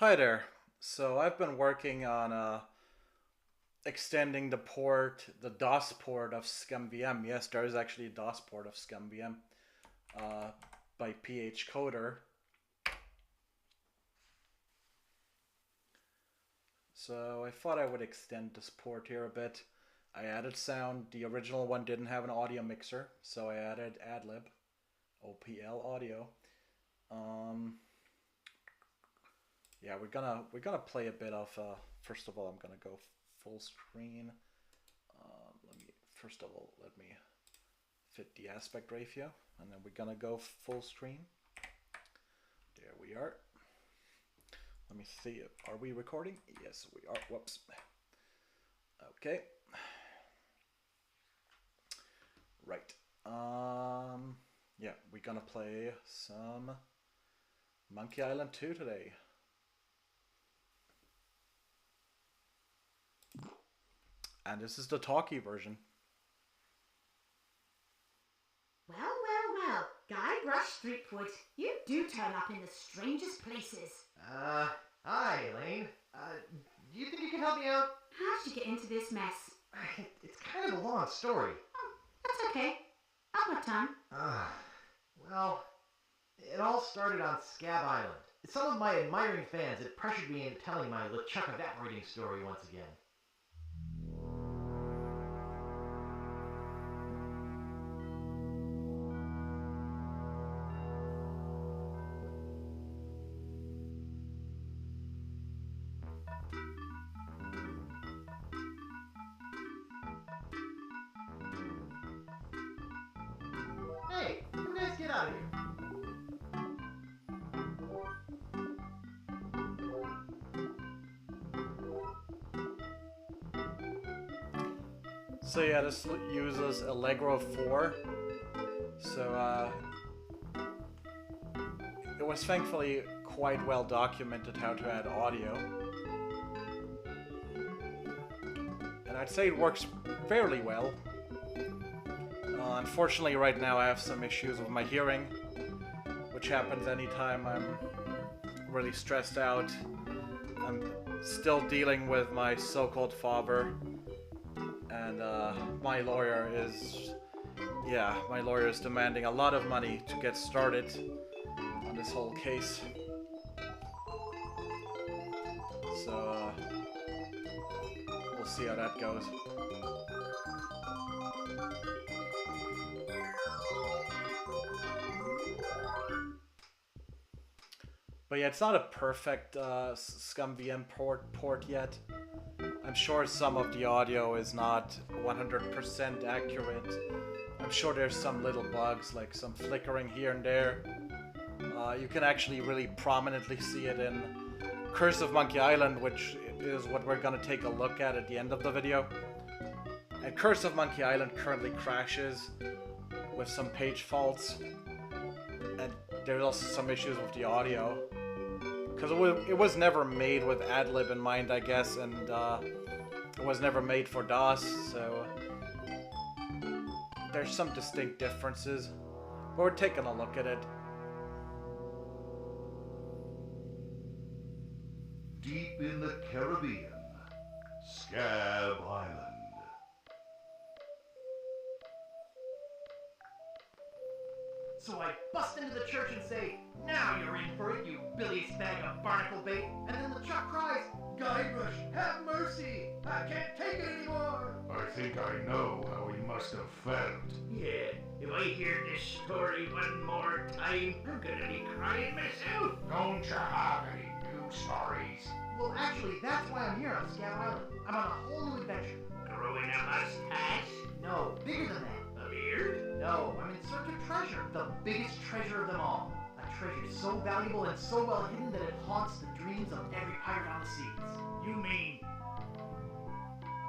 Hi there. So I've been working on extending the DOS port of ScummVM. Yes, there is actually a DOS port of ScummVM uh, by phcoder. So I thought I would extend this port here a bit. I added sound. The original one didn't have an audio mixer, so I added AdLib, OPL audio. Yeah, we're gonna play a bit of. First of all, I'm gonna go full screen. Let me fit the aspect ratio, and then we're gonna go full screen. There we are. Let me see. Are we recording? Yes, we are. Whoops. Okay. Right. Yeah, we're gonna play some Monkey Island 2 today. And this is the talkie version. Well, Guybrush Threepwood, you do turn up in the strangest places. Hi, Elaine. Do you think you can help me out? How'd you get into this mess? It's kind of a long story. Oh, that's okay. I've got time. Well, it all started on Scab Island. Some of my admiring fans had pressured me into telling my LeChuck evaporating story once again. Hey, you guys get out of here. So yeah, this uses Allegro 4. So it was thankfully quite well documented how to add audio. And I'd say it works fairly well. Unfortunately, right now I have some issues with my hearing, which happens anytime I'm really stressed out. I'm still dealing with my so-called father, and my lawyer is demanding a lot of money to get started on this whole case. So we'll see how that goes. But yeah, it's not a perfect ScummVM port yet. I'm sure some of the audio is not 100% accurate. I'm sure there's some little bugs, like some flickering here and there. You can actually really prominently see it in Curse of Monkey Island, which is what we're going to take a look at the end of the video. And Curse of Monkey Island currently crashes with some page faults. And there's also some issues with the audio. Because it was never made with AdLib in mind, I guess, and it was never made for DOS, so there's some distinct differences. But we're taking a look at it. Deep in the Caribbean, Scab Island. So I bust into the church and say, "Now you're in for it, you bilious bag of barnacle bait." And then LeChuck cries, "Guybrush, have mercy! I can't take it anymore!" I think I know how he must have felt. Yeah, if I hear this story one more time, I'm gonna be crying myself. Don't you have any new stories? Well, actually, that's why I'm here on Scab Island. I'm on a whole new adventure. Growing a mustache? No, bigger than that. A beard? No, I'm in search of treasure. The biggest treasure of them all. A treasure so valuable and so well hidden that it haunts the dreams of every pirate on the seas. You mean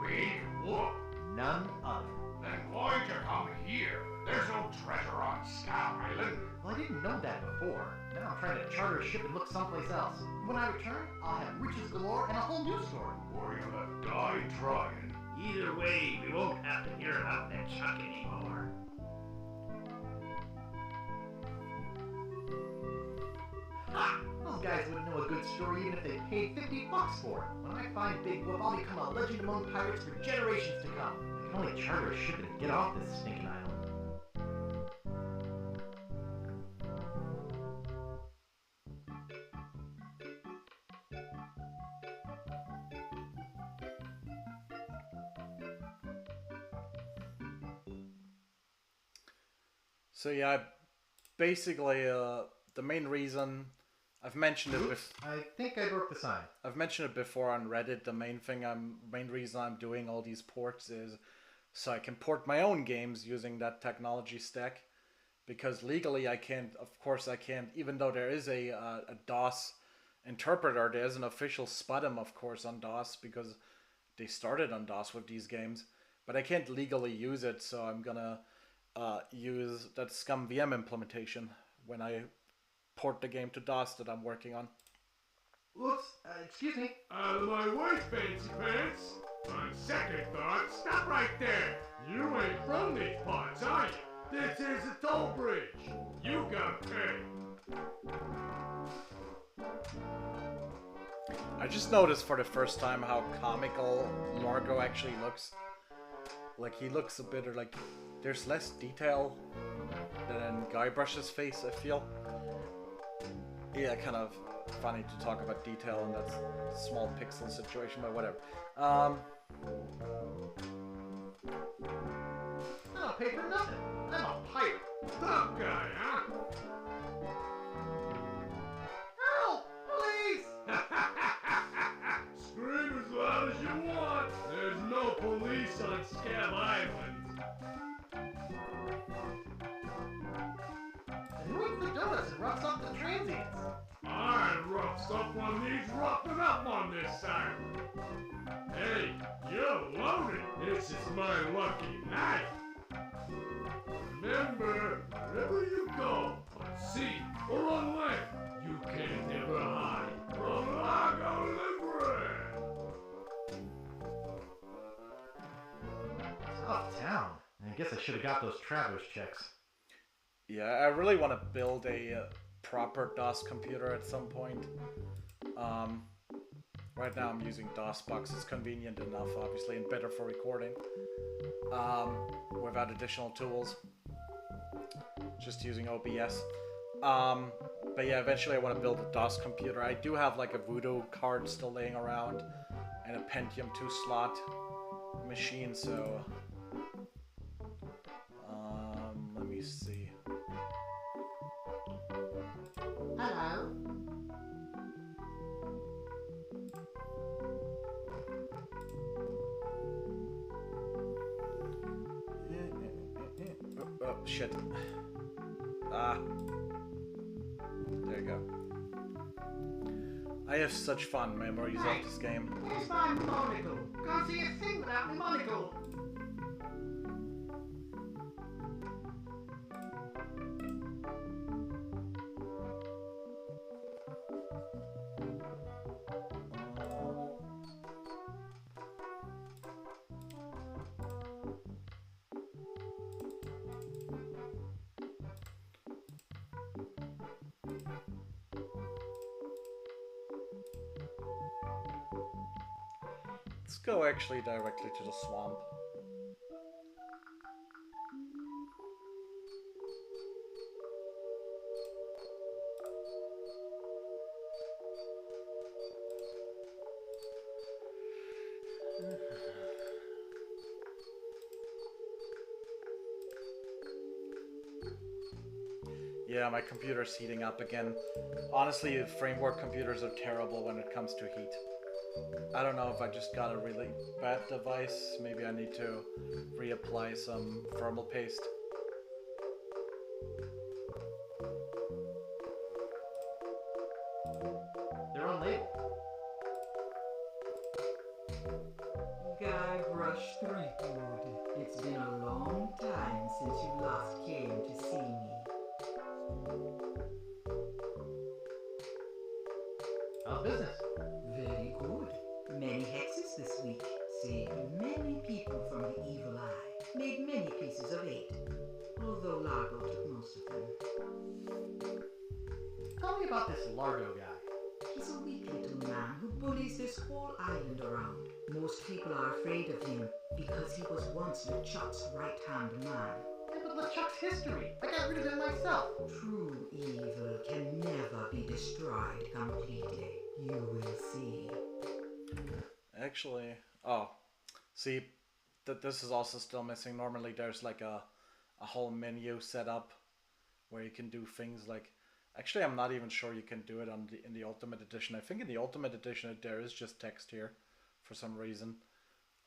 Big whoop. None other. Then why'd you come here? There's no treasure on Scab Island. Well, I didn't know that before. Now I'm trying to charter a ship and look someplace else. When I return, I'll have riches galore and a whole new story. Or you'll have died trying. either way, we won't have to hear about that Chuck anymore. Ha! Those guys wouldn't know a good story even if they paid $50 for it. When I find Big Whoop, I'll become a legend among pirates for generations to come. I can only charter a ship and get off this stinking island. So yeah, basically the main reason I've mentioned it. I think I broke the sign. I've mentioned it before on Reddit. The main reason I'm doing all these ports is so I can port my own games using that technology stack. Because legally I can't. Of course I can't. Even though there is a DOS interpreter, there is an official SPUDM, of course, on DOS because they started on DOS with these games. But I can't legally use it, so I'm gonna use that ScummVM implementation when I port the game to DOS that I'm working on. Whoops, excuse me. Out of my way, fancy pants! On second thought, stop right there! You ain't from these parts, are you? This is a toll bridge. You gotta pay. I just noticed for the first time how comical Largo actually looks. Like, he looks a bit like there's less detail than in Guybrush's face, I feel. Yeah, kind of funny to talk about detail in that small pixel situation, but whatever. I don't pay for nothing. I'm a pirate. Tough guy, huh? Help! Police! Scream as loud as you want. There's no police on Scab Island. And who eats the donuts and roughs up the transients? I rough stuff one needs roughing up on this island. Hey, you're loaded. This is my lucky night. Remember, wherever you go, on sea or on land, you can never hide from Lago Libre. Tough town. I guess I should have got those traveler's checks. Yeah, I really want to build a proper DOS computer at some point. Right now I'm using DOSBox. It's convenient enough, obviously, and better for recording. Without additional tools. Just using OBS. But yeah, eventually I want to build a DOS computer. I do have like a Voodoo card still laying around and a Pentium 2 slot machine, so... let me see. Hello? Oh, shit. Ah. There you go. I have such fond memories of this game. Where's my monocle? Can't see a thing without my monocle. Let's go actually directly to the swamp. Yeah, my computer's heating up again. Honestly, framework computers are terrible when it comes to heat. I don't know if I just got a really bad device. Maybe I need to reapply some thermal paste. They're on label. Guybrush Threepwood, it's been a long time since you last came to see me. How's business? Very good. Many hexes this week. Saved many people from the evil eye. Made many pieces of 8. Although Largo took most of them. Tell me about this Largo guy. He's a weak little man who bullies this whole island around. Most people are afraid of him because he was once LeChuck's right-hand man. Yeah, but LeChuck's history. I got rid of him myself. True evil can never be destroyed completely. You will see. Actually, oh, see, this is also still missing. Normally there's like a whole menu set up where you can do things like, actually I'm not even sure you can do it in the Ultimate Edition. I think in the Ultimate Edition there is just text here for some reason.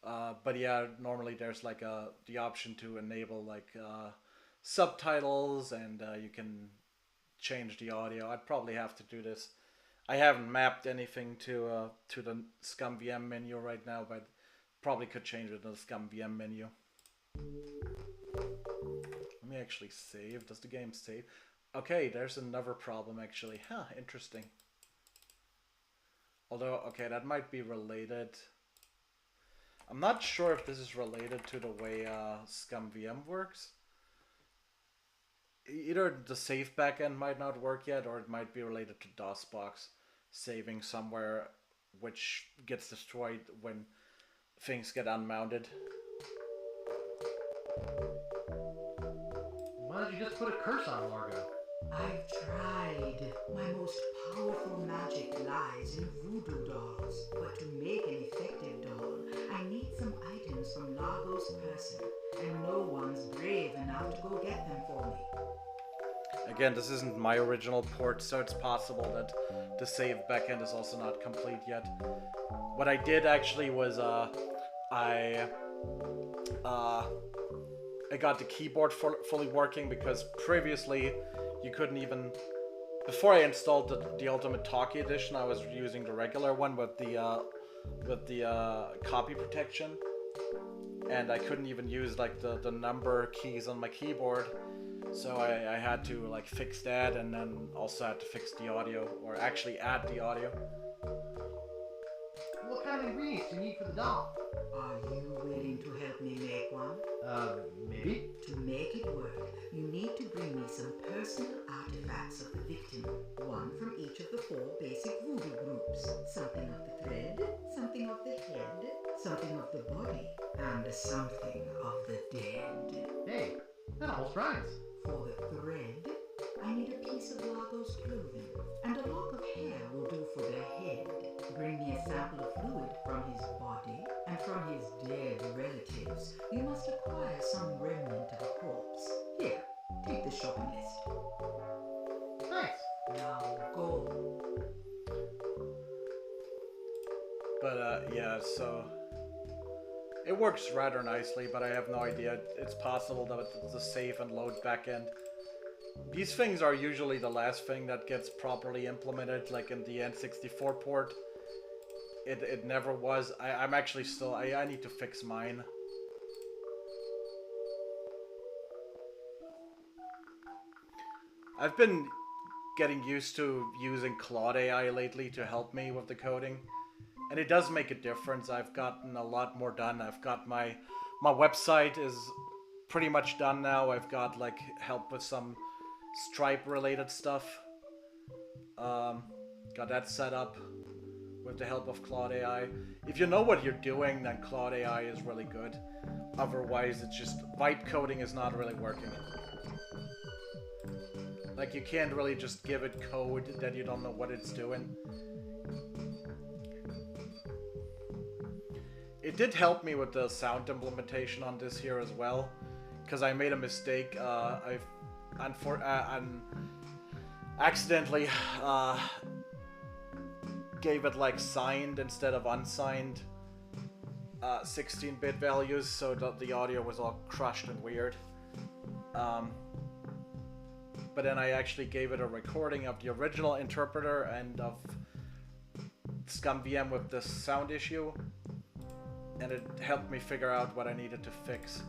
But yeah, normally there's like the option to enable like subtitles, and you can change the audio. I'd probably have to do this. I haven't mapped anything to the ScummVM menu right now, but probably could change it in the ScummVM menu. Let me actually save. Does the game save? Okay, there's another problem actually. Huh, interesting. Although, okay, that might be related. I'm not sure if this is related to the way ScummVM works. Either the save backend might not work yet, or it might be related to DOSBox saving somewhere, which gets destroyed when things get unmounted. Why don't you just put a curse on Largo? I've tried. My most powerful magic lies in voodoo dolls. But to make an effective doll, I need some items from Largo's person, and no one's brave enough to go get them for me. Again, this isn't my original port, so it's possible that the save backend is also not complete yet. What I did actually was I got the keyboard fully working, because previously you couldn't even... Before I installed the Ultimate Talkie Edition, I was using the regular one with the copy protection, and I couldn't even use like the number keys on my keyboard. So I had to like fix that, and then also had to fix the audio, or actually add the audio. What kind of ingredients do you need for the doll? Are you willing to help me make one? Maybe. To make it work, you need to bring me some personal artifacts of the victim. One from each of the 4 basic voodoo groups. Something of the thread, something of the head, something of the body, and something of the dead. Hey, that almost rhymes. For the thread, I need a piece of Largo's clothing, and a lock of hair will do for the head. Bring me a sample of fluid from his body, and from his dead relatives, you must acquire some remnant of a corpse. Here, take the shopping list. Thanks. Now go. But yeah, so it works rather nicely, but I have no idea. It's possible that it's a save and load backend. These things are usually the last thing that gets properly implemented, like in the N64 port. It never was. I'm actually still... I need to fix mine. I've been getting used to using Claude AI lately to help me with the coding. And it does make a difference. I've gotten a lot more done. I've got my website is pretty much done now. I've got like help with some Stripe related stuff. Got that set up with the help of Claude AI. If you know what you're doing, then Claude AI is really good. Otherwise, it's just vibe coding is not really working. Like, you can't really just give it code that you don't know what it's doing. It did help me with the sound implementation on this here as well, because I made a mistake. I accidentally gave it like signed instead of unsigned 16-bit values, so that the audio was all crushed and weird. But then I actually gave it a recording of the original interpreter and of ScummVM with the sound issue, and it helped me figure out what I needed to fix.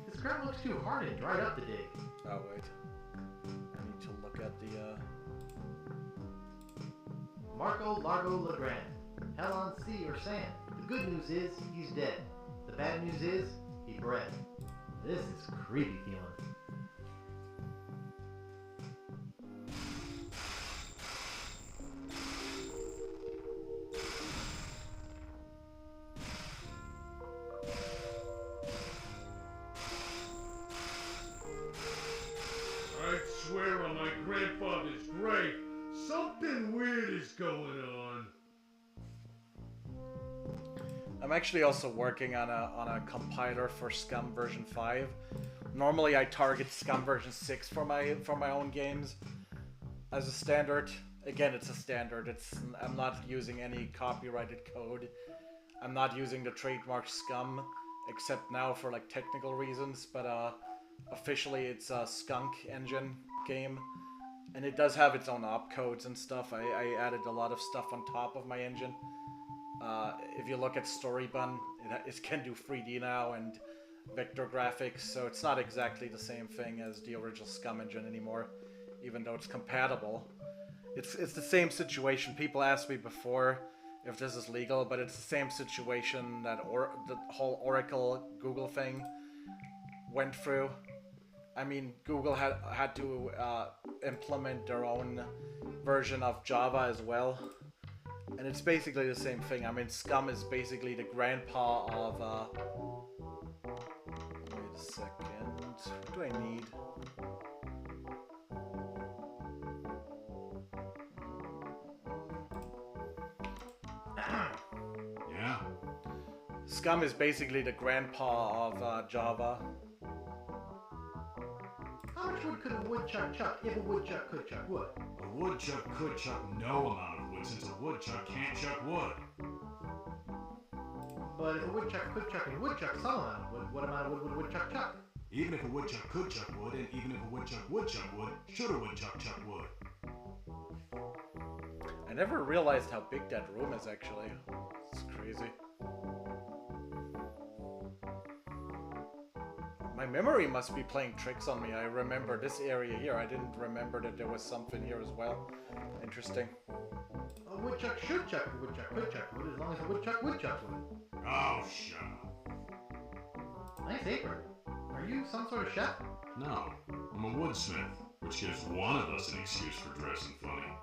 This ground looks too hard and dried up to dig. Oh wait, I need to look at the Marco Largo Legrand. Hell on sea or sand. The good news is, he's dead. The bad news is, he bred. This is creepy feeling. Something weird is going on. I'm actually also working on a compiler for Scum version 5. Normally I target Scum version 6 for my own games as a standard. Again, it's a standard. I'm not using any copyrighted code. I'm not using the trademark Scum, except now for like technical reasons, but officially it's a Skunk engine game. And it does have its own opcodes and stuff. I added a lot of stuff on top of my engine. If you look at Storybun, it can do 3D now and vector graphics, so it's not exactly the same thing as the original Scum engine anymore, even though it's compatible. It's the same situation. People asked me before if this is legal, but it's the same situation that the whole Oracle Google thing went through. I mean, Google had to implement their own version of Java as well. And it's basically the same thing. I mean, Scum is basically the grandpa of, wait a second. What do I need? Yeah? Scum is basically the grandpa of Java. How much wood could a woodchuck chuck if a woodchuck could chuck wood? A woodchuck could chuck no amount of wood since a woodchuck can't chuck wood. But if a woodchuck could chuck a woodchuck some amount of wood, what amount of wood would a woodchuck chuck? Even if a woodchuck could chuck wood, and even if a woodchuck would chuck wood, should a woodchuck chuck wood? I never realized how big that room is actually. It's crazy. My memory must be playing tricks on me. I remember this area here. I didn't remember that there was something here as well. Interesting. A woodchuck should chuck a woodchuck could chuck wood as long as a woodchuck would chuck wood. Oh, shut up. Nice apron. Are you some sort of chef? No, I'm a woodsmith, which gives one of us an excuse for dressing funny.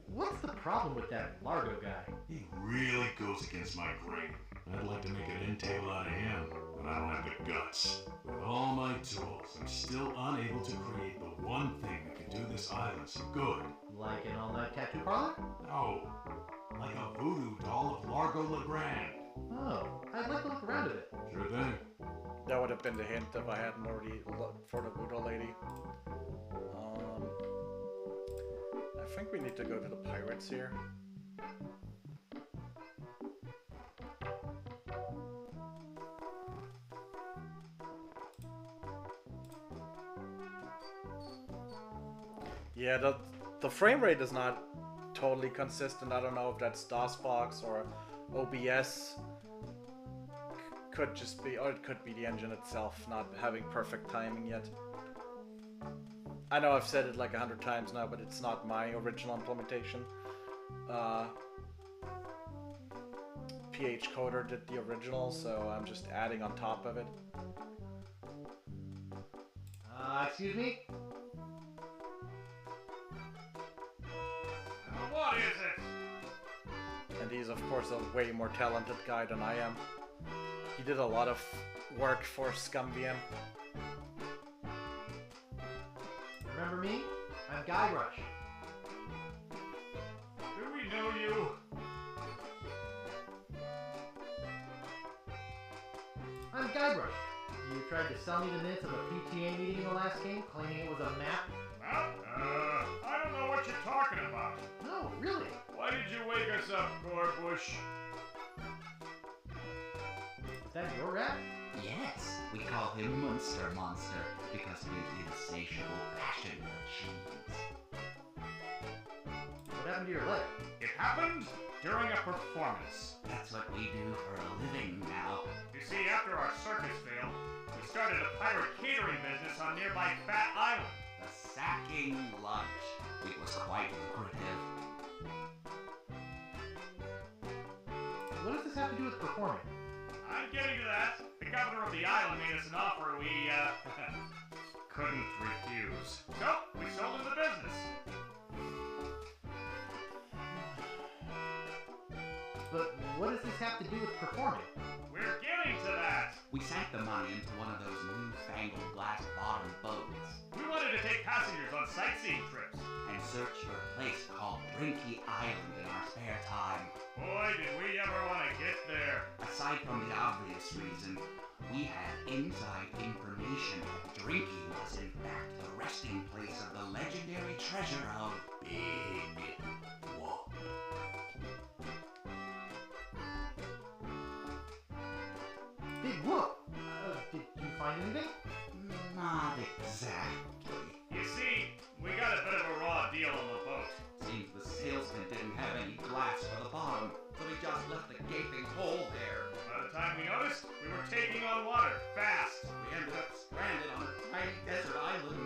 What's the problem with that Largo guy? He really goes against my grain. I'd like to make an entail out of him, but I don't have the guts. With all my tools, I'm still unable to create the one thing that can do this island some good. Like an all-night tattoo parlor? No, like a voodoo doll of Largo LeGrand. Oh, I'd like to look around a bit. Sure thing. That would have been the hint if I hadn't already looked for the voodoo lady. I think we need to go to the pirates here. Yeah, the frame rate is not totally consistent. I don't know if that's DOSBox or OBS. Could just be, or it could be the engine itself not having perfect timing yet. I know I've said it like 100 times now, but it's not my original implementation. PH Coder did the original, so I'm just adding on top of it. Excuse me? What is it? And he's, of course, a way more talented guy than I am. He did a lot of work for ScummVM. Remember me? I'm Guybrush. Do we know you? I'm Guybrush. You tried to sell me the minutes of a PTA meeting in the last game, claiming it was a map? I don't know what you're talking about. No, really. Why did you wake us up, Gorbush? Is that your rat? Yes, we call him Monster because of his insatiable passion for cheese. What happened to your leg? It happened during a performance. That's what we do for a living now. You see, after our circus failed, we started a pirate catering business on nearby Fat Island. The sacking lunch. It was quite lucrative. What does this have to do with performing? I'm getting to that. The governor of the island made us an offer we, couldn't refuse. So, we sold him the business. But what does this have to do with performing? We're getting to that. We sank the money into one of those newfangled glass-bottom boats We wanted to take passengers on sightseeing trips. and search for a place called Brinky Island in our spare time. Boy, did we ever want to get there. Aside from the obvious reason, we had inside information that Drinky was in fact the resting place of the legendary treasure of Big Whoop. Big whoop! Did you find anything? Not exactly. You see, we got a bit of a raw deal on the boat. Seems the salesman didn't have any glass for the bottom, so he just left a gaping hole there. By the time we noticed, we were taking on water, fast. We ended up stranded on a tiny desert island.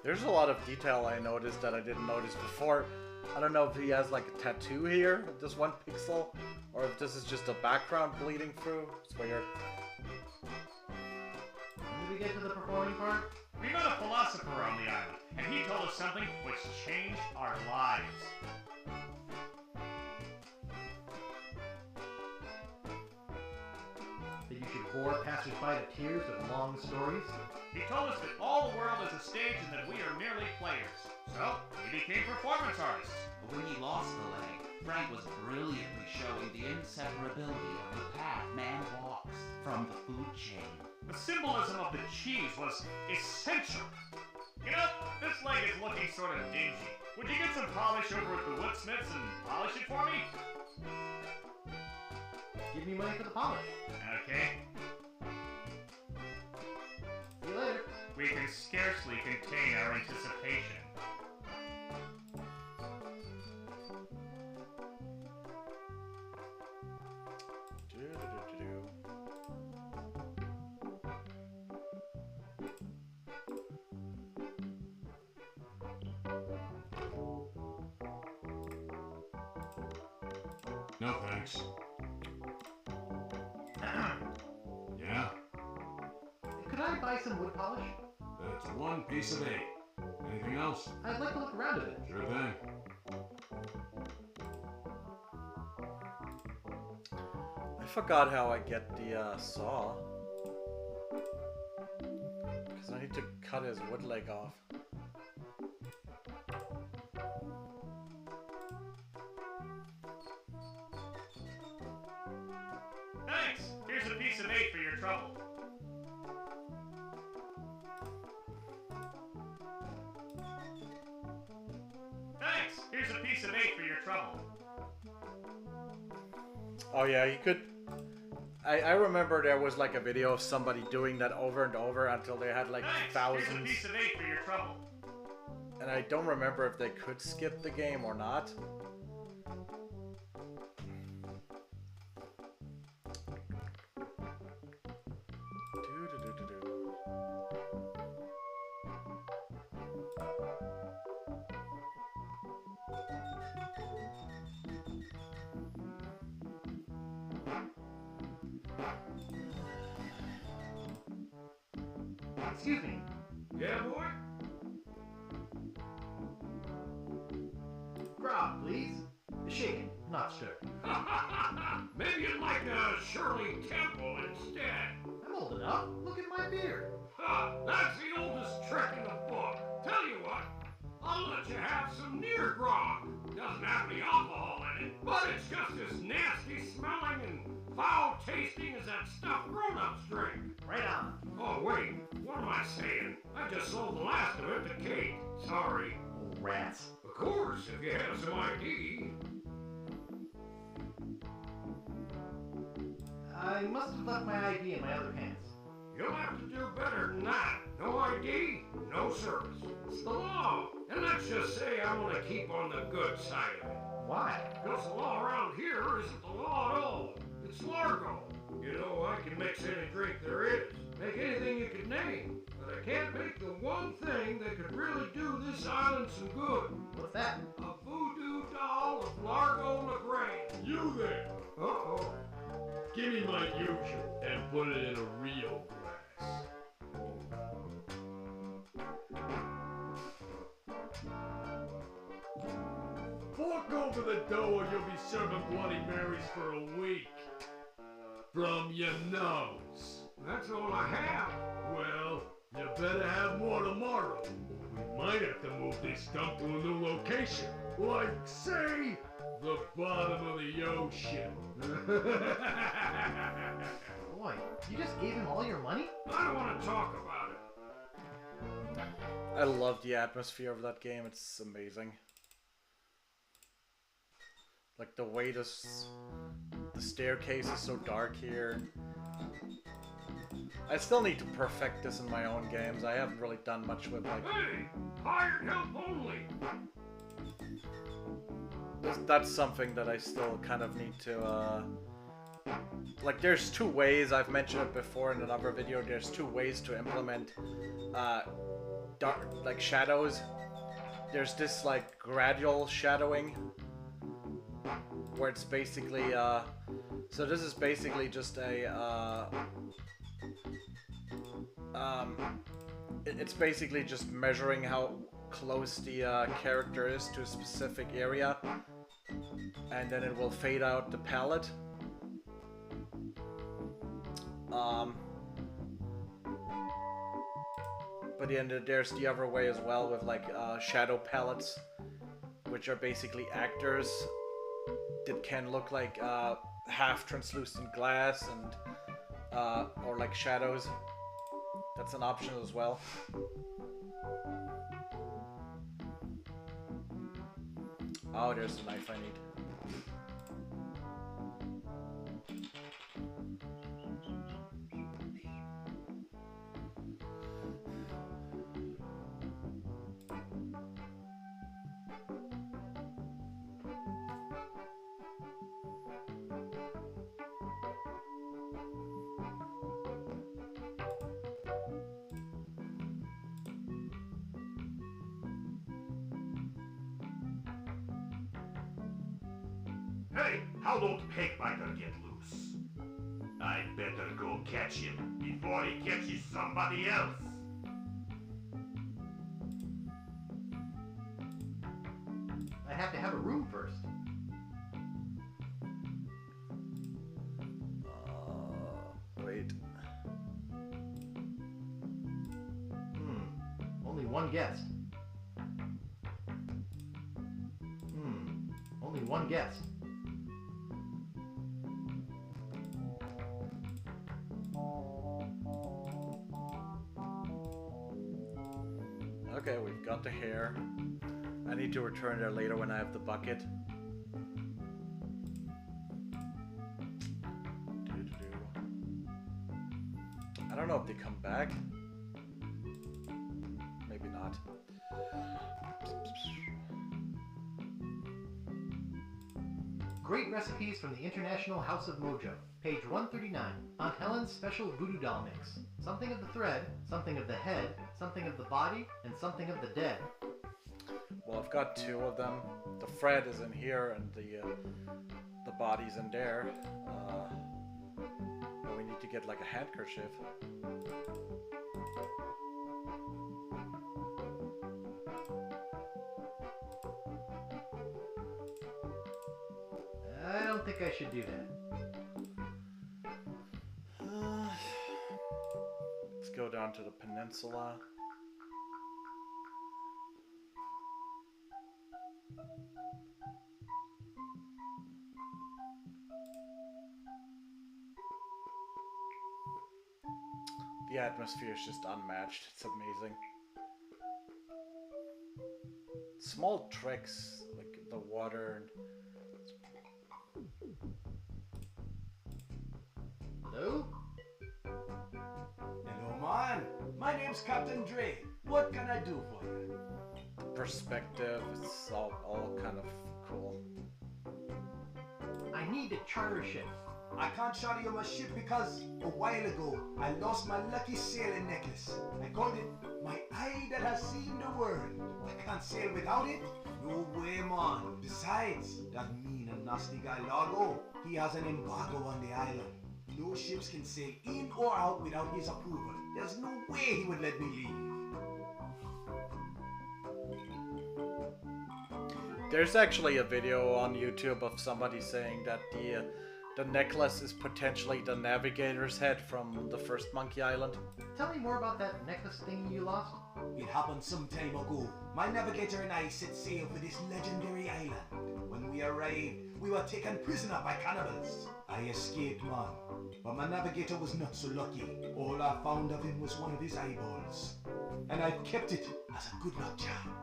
There's a lot of detail I noticed that I didn't notice before. I don't know if he has like a tattoo here, this one pixel, or if this is just a background bleeding through. It's weird. When did we get to the performing part? We met a philosopher on the island, and he told us something which changed our lives. That you should bore passers-by to tears with long stories? He told us that all the world is a stage and that we are merely players. So, we became performance artists. But when he lost the leg, Frank was brilliantly showing the inseparability of the path man walks from the food chain. The symbolism of the cheese was essential. You know, this leg is looking sort of dingy. Would you get some polish over at the woodsmiths and polish it for me? Give me money for the polish. Okay. See you later. We can scarcely contain our anticipation. No thanks. Yeah, Could I buy some wood polish? that's one piece of 8. Anything else? I'd like to look around a bit. Sure thing. I forgot how I get the saw. Because I need to cut his wood leg off. Thanks! Here's a piece of 8 for your trouble. Thanks! Here's a piece of 8 for your trouble. Oh yeah, you could... I remember there was like a video of somebody doing that over and over until they had like Thanks! thousands. Here's a piece of 8 for your trouble. And I don't remember if they could skip the game or not. Excuse me. Yeah, boy? Grog, please. Shaken, not stirred. Maybe you'd like a Shirley Temple instead. I'm old enough. Look at my beard. Ha! That's the oldest trick in the book. Tell you what, I'll let you have some near grog. Doesn't have any alcohol in it, but it's just as nasty smelling and foul tasting as that stuff grown-ups drink. Right on. Oh, wait, what am I saying? I just sold the last of it to Kate. Sorry. Rats. Of course, if you have some ID. I must have left my ID in my other pants. You'll have to do better than that. No ID, no service. It's the law. And let's just say I want to keep on the good side of it. Why? Because the law around here isn't the law at all. It's Largo. You know, I can mix any drink there is. Make anything you could name. But I can't make the one thing that could really do this island some good. What's that? A voodoo doll of Largo LaGrange. You there. Uh-oh. Give me my usual and put it in a real glass. Fork over the dough or you'll be serving Bloody Marys for a week. from your nose. That's all I have. Well, you better have more tomorrow. We might have to move this dump to a new location. Like, say, the bottom of the ocean. Boy, you just gave him all your money? I don't want to talk about it. I love the atmosphere of that game. It's amazing. Like the way the staircase is so dark here. I still need to perfect this in my own games. I haven't really done much with like... Hey! Hired help only! That's something that I still kind of need to, like, there's two ways, I've mentioned it before in another video, there's two ways to implement, dark, like, shadows. There's this, like, gradual shadowing, where it's basically, so this is basically just a, it's basically just measuring how close the character is to a specific area, and then it will fade out the palette. But then there's the other way as well with like shadow palettes, which are basically actors that can look like half translucent glass and or like shadows. That's an option as well. Oh, there's the knife I need. Hey, how don't Pegbiker get loose? I'd better go catch him before he catches somebody else. I have to have a room first. Wait. Only one guest. Only one guest. Okay, we've got the hair. I need to return there later when I have the bucket. I don't know if they come back. Maybe not. Great recipes from the International House of Mojo. Page 139. Aunt Helen's special voodoo doll mix. Something of the thread, something of the head, something of the body, and something of the dead. Well, I've got two of them. The thread is in here, and the body's in there. But we need to get like a handkerchief. I don't think I should do that. Let's go down to the peninsula. The atmosphere is just unmatched. It's amazing. Small tricks, like the water. Hello? Hello, man. My name's Captain Dre. What can I do for you? The perspective, it's all kind of cool. I need to charter a ship. I can't charter you my ship because a while ago I lost my lucky sailing necklace. I called it my eye that has seen the world. I can't sail without it. No way, man. Besides, that mean and nasty guy Largo, he has an embargo on the island. No ships can sail in or out without his approval. There's no way he would let me leave. There's actually a video on YouTube of somebody saying that the necklace is potentially the navigator's head from the first Monkey Island. Tell me more about that necklace thing you lost. It happened some time ago. My navigator and I set sail for this legendary island. When we arrived, we were taken prisoner by cannibals. I escaped, man. But my navigator was not so lucky. All I found of him was one of his eyeballs. And I've kept it as a good luck charm.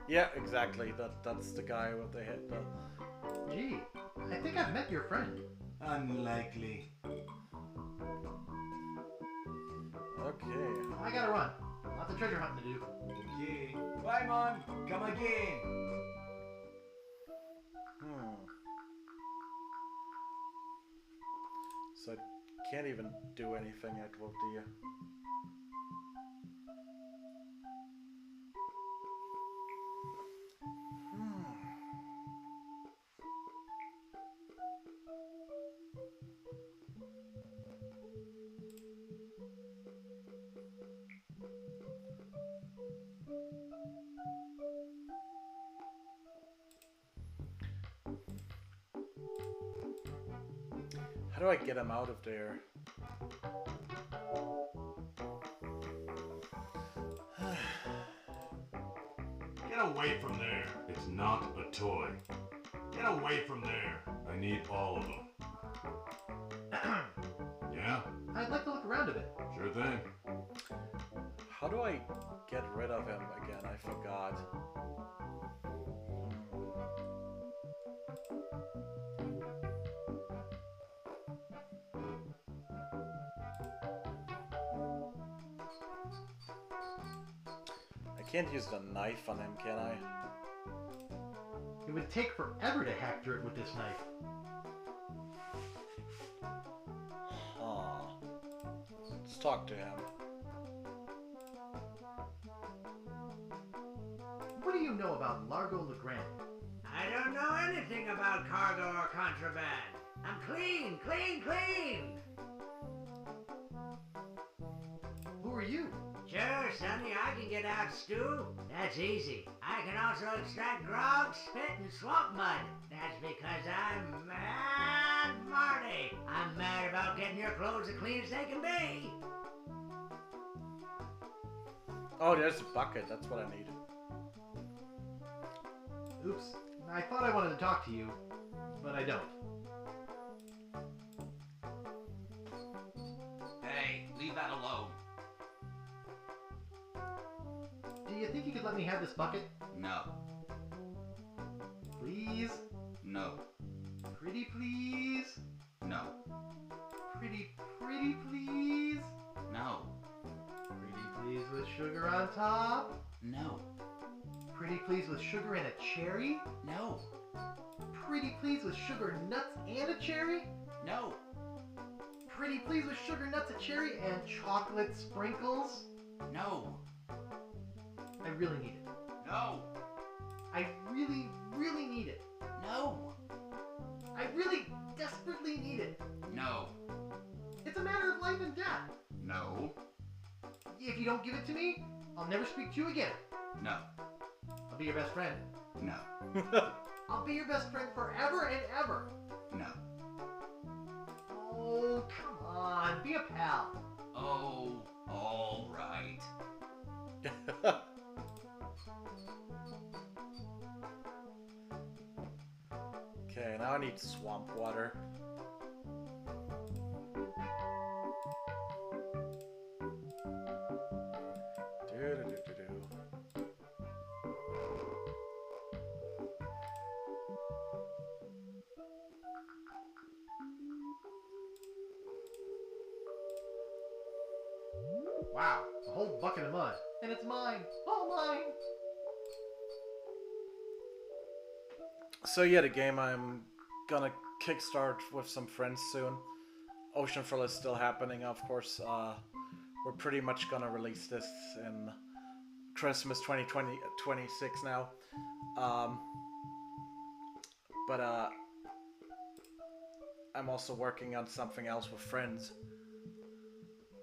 Yeah, exactly. That's the guy with the head. Gee, I think I've met your friend. Unlikely. Okay. I gotta run. Lots of treasure hunting to do. Okay. Bye, man. Come again. So I can't even do anything yet with the... How do I get him out of there? Get away from there. It's not a toy. Get away from there. I need all of them. Yeah? I'd like to look around a bit. Sure thing. How do I get rid of him again? I forgot. I can't use the knife on him, can I? It would take forever to hack through it with this knife. Huh. Let's talk to him. What do you know about Largo Legrand? I don't know anything about cargo or contraband. I'm clean, clean, clean! Who are you? Sure, Sonny, I can get out stew. That's easy. I can also extract grog, spit, and swamp mud. That's because I'm Mad Marty. I'm mad about getting your clothes as clean as they can be. Oh, there's a bucket. That's what I needed. Oops. I thought I wanted to talk to you, but I don't. Hey, leave that alone. Do you think you could let me have this bucket? No. Please? No. Pretty please? No. Pretty please? No. Pretty please with sugar on top? No. Pretty please with sugar and a cherry? No. Pretty please with sugar, nuts, and a cherry? No. Pretty please with sugar, nuts, a cherry, and chocolate sprinkles? No. I really need it. No. I really, really need it. No. I really desperately need it. No. It's a matter of life and death. No. If you don't give it to me, I'll never speak to you again. No. I'll be your best friend. No. I'll be your best friend forever and ever. No. Oh, come on. Be a pal. Oh, all right. Okay, now I need swamp water. Do-do-do-do-do. Wow, a whole bucket of mud. And it's mine. All mine. So yeah, the game I'm gonna kickstart with some friends soon. Oceanfall is still happening, of course. We're pretty much gonna release this in Christmas 2026 now. But I'm also working on something else with friends.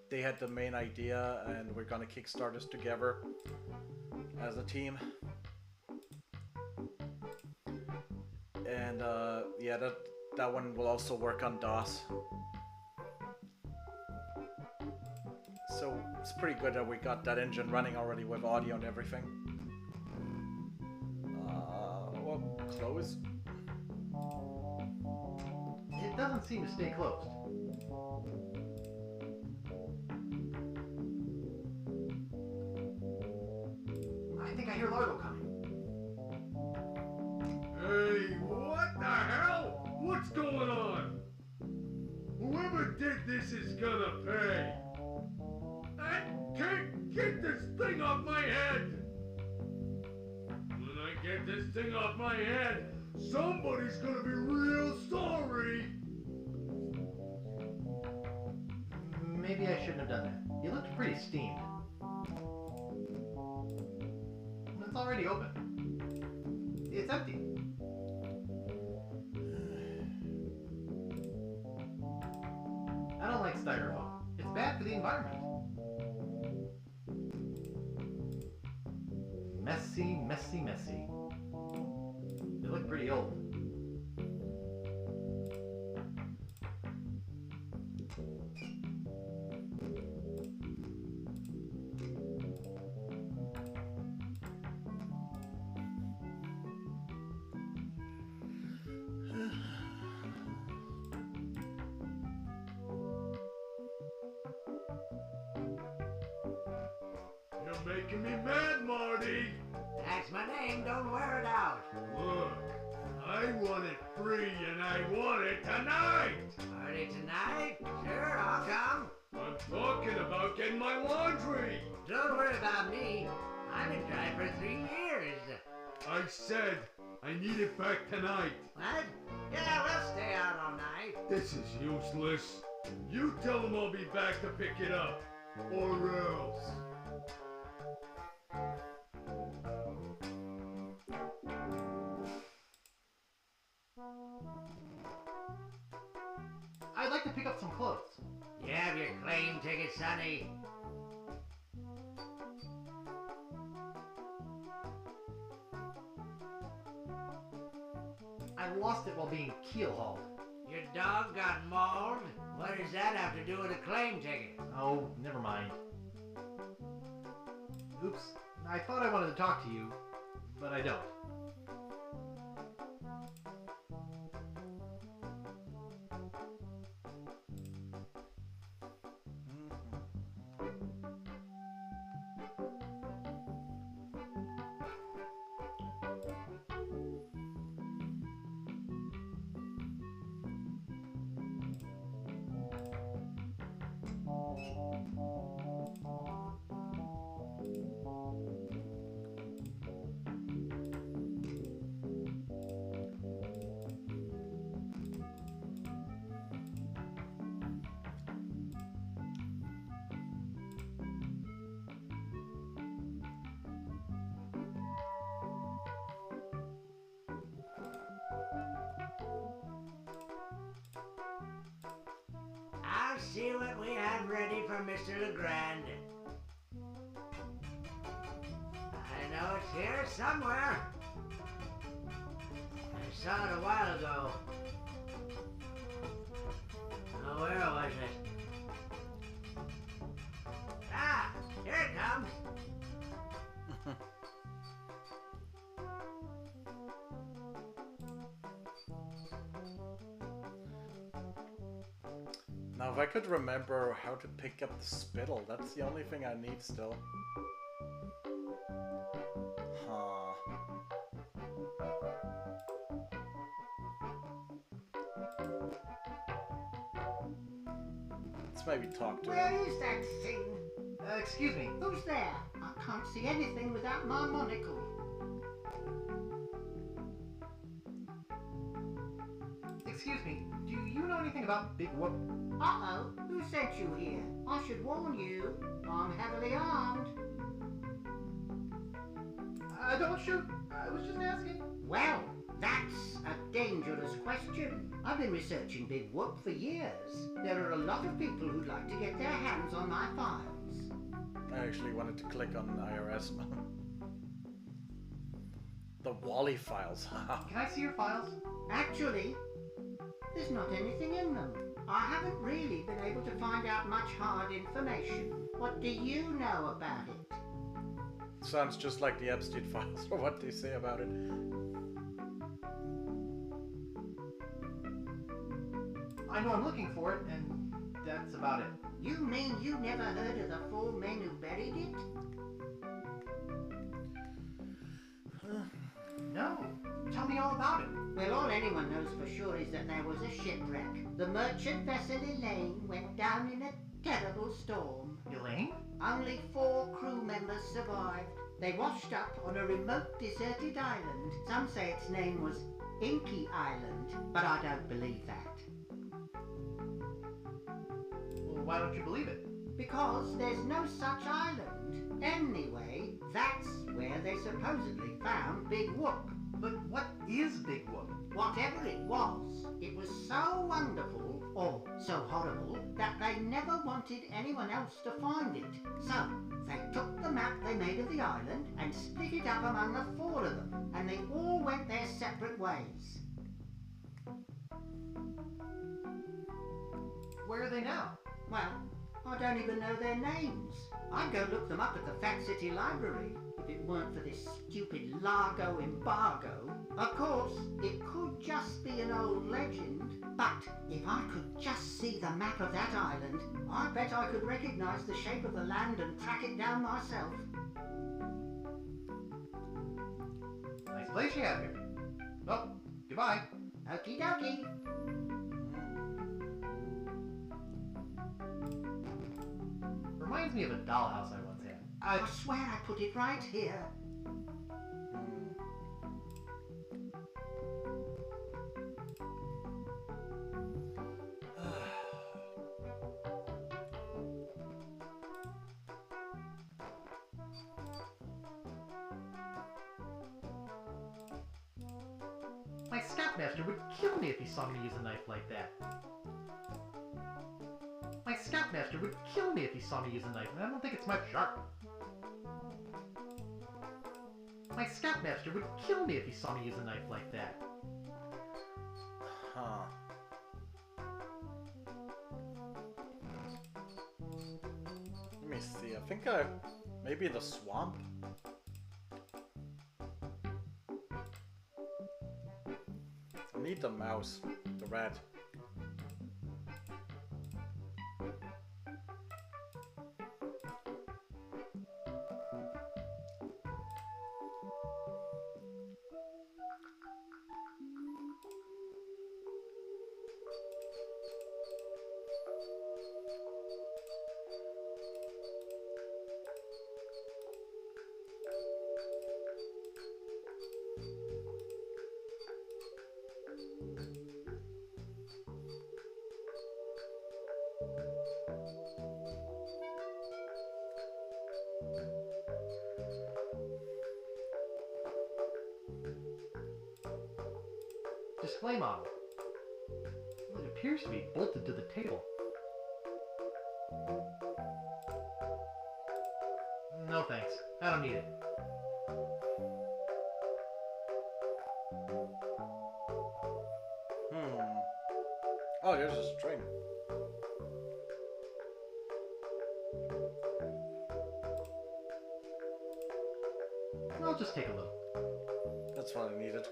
They had the main idea and we're gonna kickstart this together as a team. And yeah, that one will also work on DOS. So it's pretty good that we got that engine running already with audio and everything. Well, close. It doesn't seem to stay closed. I think I hear Largo coming. Hey, what the hell? What's going on? Whoever did this is gonna pay. I can't get this thing off my head. When I get this thing off my head, somebody's gonna be real sorry. Maybe I shouldn't have done that. You looked pretty steamed. It's already open. It's empty. I don't like styrofoam. It's bad for the environment. Messy, messy, messy. They look pretty old. You're making me mad, Marty. That's my name, don't wear it out. Look, I want it free and I want it tonight. Party tonight? Sure, I'll come. I'm talking about getting my laundry. Don't worry about me. I've been trying for 3 years. I said I need it back tonight. What? Yeah, we'll stay out all night. This is useless. You tell them I'll be back to pick it up. Or else. I'd like to pick up some clothes. You have your claim ticket, Sonny. I lost it while being keel hauled. Your dog got mauled? What does that have to do with a claim ticket? Oh, never mind. Oops. I thought I wanted to talk to you, but I don't. I'll see what we have ready for Mr. Legrand. I know it's here somewhere. I saw it a while ago. Oh, where was it? Ah, here it comes. Now, if I could remember how to pick up the spittle, that's the only thing I need still. Huh. Let's maybe talk to Where him. is that thing? Excuse me. Who's there? I can't see anything without my monocle. Excuse me. Do you know anything about Big Whoop? Uh-oh, who sent you here? I should warn you, I'm heavily armed. Don't shoot. I was just asking. Well, that's a dangerous question. I've been researching Big Whoop for years. There are a lot of people who'd like to get their hands on my files. I actually wanted to click on IRS. The Wally files. Can I see your files? Actually, there's not anything in them. I haven't really been able to find out much hard information. What do you know about it? Sounds just like the Epstein files, or what do you say about it? I know I'm looking for it, and that's about it. You mean you never heard of the 4 men who buried it? No. Tell me all about it. Well, all anyone knows for sure is that there was a shipwreck. The merchant vessel Elaine went down in a terrible storm. Elaine? Only 4 crew members survived. They washed up on a remote deserted island. Some say its name was Inky Island, but I don't believe that. Well, why don't you believe it? Because there's no such island. Anyway, that's where they supposedly found Big Whoop. But what is Big Whoop? Whatever it was so wonderful, or so horrible, that they never wanted anyone else to find it. So, they took the map they made of the island and split it up among the 4 of them, and they all went their separate ways. Where are they now? Well, I don't even know their names. I'd go look them up at the Fat City Library, if it weren't for this stupid Largo embargo. Of course, it could just be an old legend, but if I could just see the map of that island, I bet I could recognize the shape of the land and track it down myself. Nice place you have here. Well, goodbye. Okie dokie. Reminds me of a dollhouse I once had. I swear I put it right here. My scoutmaster would kill me if he saw me use a knife like that. My scoutmaster would kill me if he saw me use a knife, and I don't think it's much sharp. My scoutmaster would kill me if he saw me use a knife like that. Huh. Let me see. I think maybe the swamp. I need the mouse, the rat. Display model. Well, it appears to be bolted to the table. No thanks. I don't need it. Oh, there's a string. I'll just take a look. That's what I needed.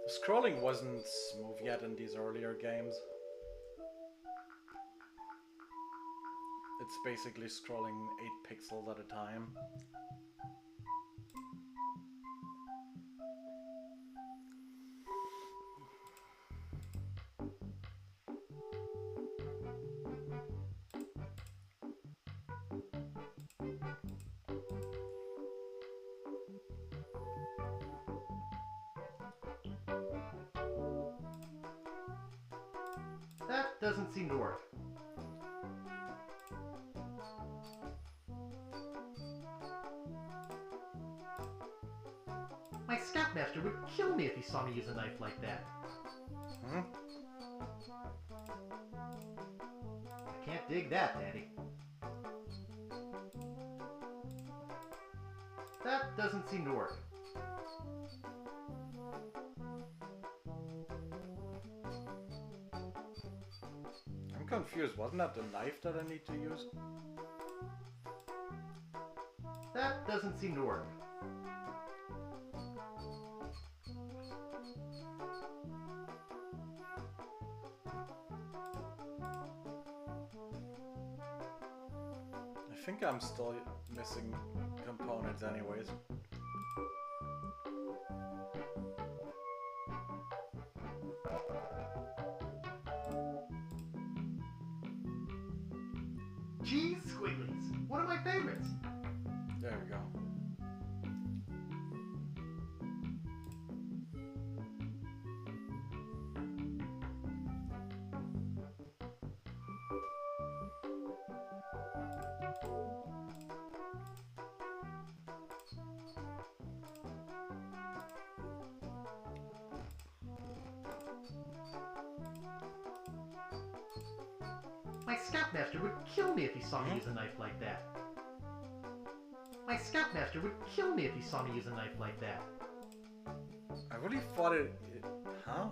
The scrolling wasn't smooth yet in these earlier games. It's basically scrolling 8 pixels at a time. That doesn't seem to work. Scoutmaster would kill me if he saw me use a knife like that. Hmm? I can't dig that, Daddy. That doesn't seem to work. I'm confused. Wasn't that the knife that I need to use? That doesn't seem to work. I think I'm still missing components anyways. Cheese squigglies, one of my favorites. There we go. My Scoutmaster would kill me if he saw me use a knife like that. My Scoutmaster would kill me if he saw me use a knife like that. I really thought it huh?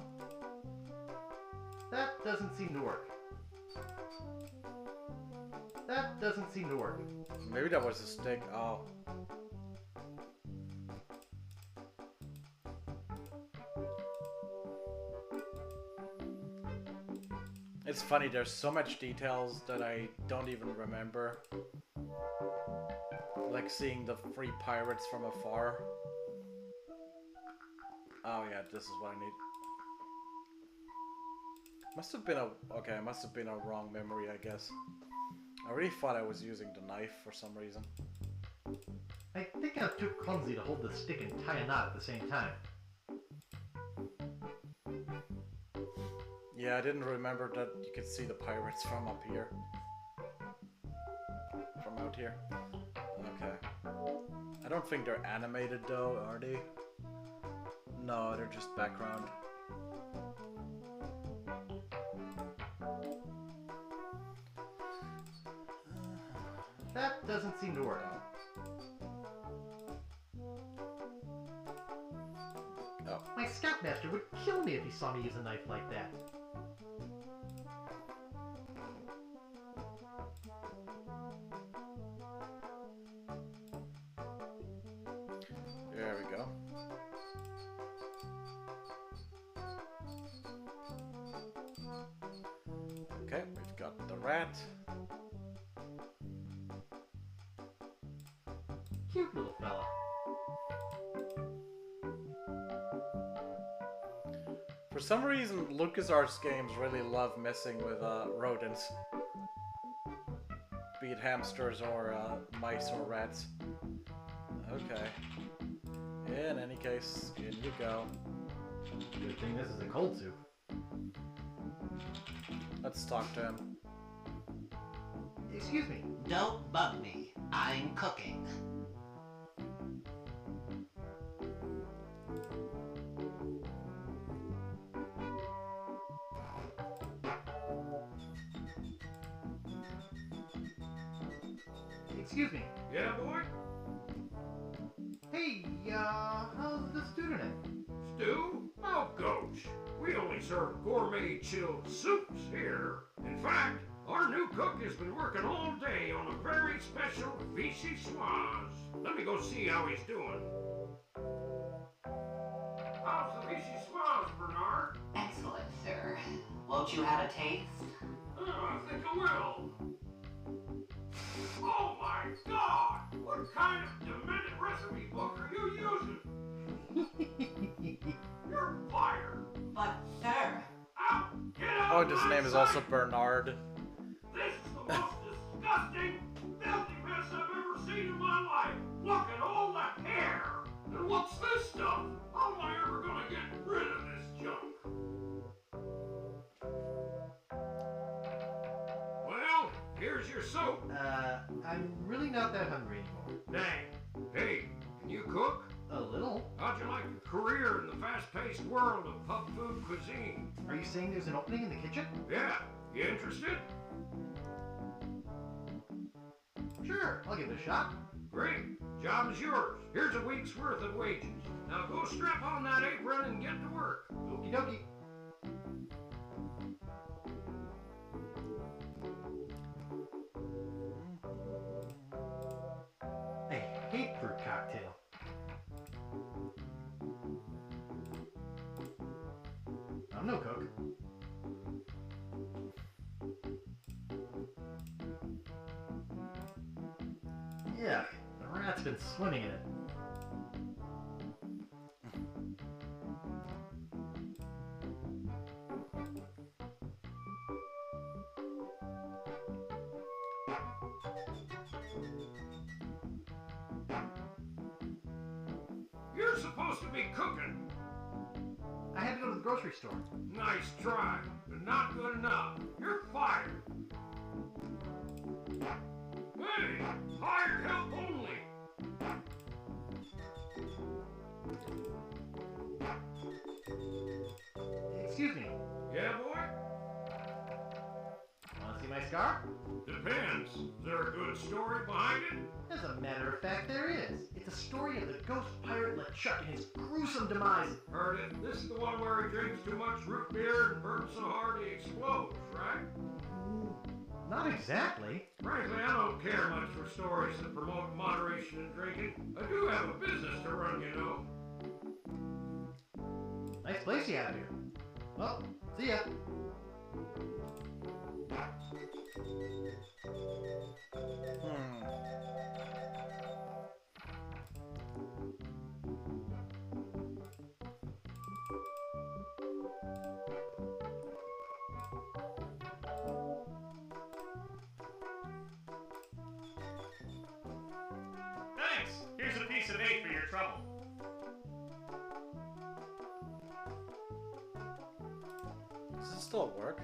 That doesn't seem to work. That doesn't seem to work. Maybe that was a stick. Oh. It's funny, there's so much details that I don't even remember. Like seeing the three pirates from afar. Oh yeah, this is what I need. Must have been okay, it must have been a wrong memory, I guess. I really thought I was using the knife for some reason. I think I'm too clumsy to hold the stick and tie a knot at the same time. Yeah, I didn't remember that you could see the pirates from up here. From out here. Okay. I don't think they're animated though, are they? No, they're just background. That doesn't seem to work. Oh. My Scoutmaster would kill me if he saw me use a knife like that. There we go. Okay, we've got the rat. Cute little fella. For some reason, LucasArts games really love messing with rodents. Be it hamsters or mice or rats. Okay. In any case, in you go. Good thing this is a cold soup. Let's talk to him. Excuse me. Don't bug me. I'm cooking. Excuse me. Yeah, boy? Hey, how's the stew tonight? Stew? Oh, gosh. We only serve gourmet chilled soups here. In fact, our new cook has been working all day on a very special vichyssoise. Let me go see how he's doing. How's the vichyssoise, Bernard? Excellent, sir. Won't you have a taste? I think I will. Oh my God! What kind of demented recipe book are you using? You're fired. But, sir... Out! Get out! Oh, of his my name is sight. also Bernard. This is the most disgusting, filthy mess I've ever seen in my life. Look at all the hair. And what's this stuff? How am I ever gonna get rid of this junk? Well, here's your soap. I'm really not that hungry anymore. Dang. Hey, can you cook? A little. How'd you like a career in the fast-paced world of pub food cuisine? Are you saying there's an opening in the kitchen? Yeah, you interested? Sure, I'll give it a shot. Great, job is yours. Here's a week's worth of wages. Now go strap on that apron and get to work. Okie dokie. I hate fruit cocktail. I'm no cook. Yuck, the rat's been swimming in it. You're supposed to be cooking. I had to go to the grocery store. Nice try, but not good enough. You're fired. Hey, hired help only. Excuse me, Yeah, boy? wanna see my scar? Depends. Is there a good story behind it? As a matter of fact, there is. It's a story of the ghost pirate LeChuck and his gruesome demise. Heard it. This is the one where he drinks too much root beer and burns so hard he explodes, right? Not exactly. Frankly, I don't care much for stories that promote moderation in drinking. I do have a business to run, you know. Nice place you have here. Well, see ya. Thanks! Here's a piece of bait for your trouble. Does this still work?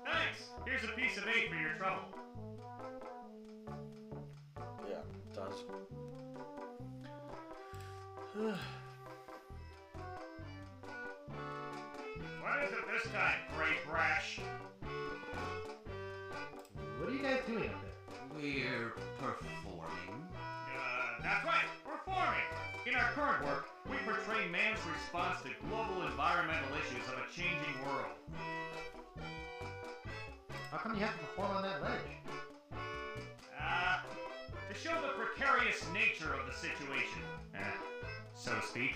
Thanks! Here's a piece of bait for your trouble. Yeah, it does. What is it this time, Great Brash? What are you guys doing up there? We're performing. That's right, performing! In our current work, we portray man's response to global environmental issues of a changing world. How come you have to perform on that ledge? To show the precarious nature of the situation, so to speak.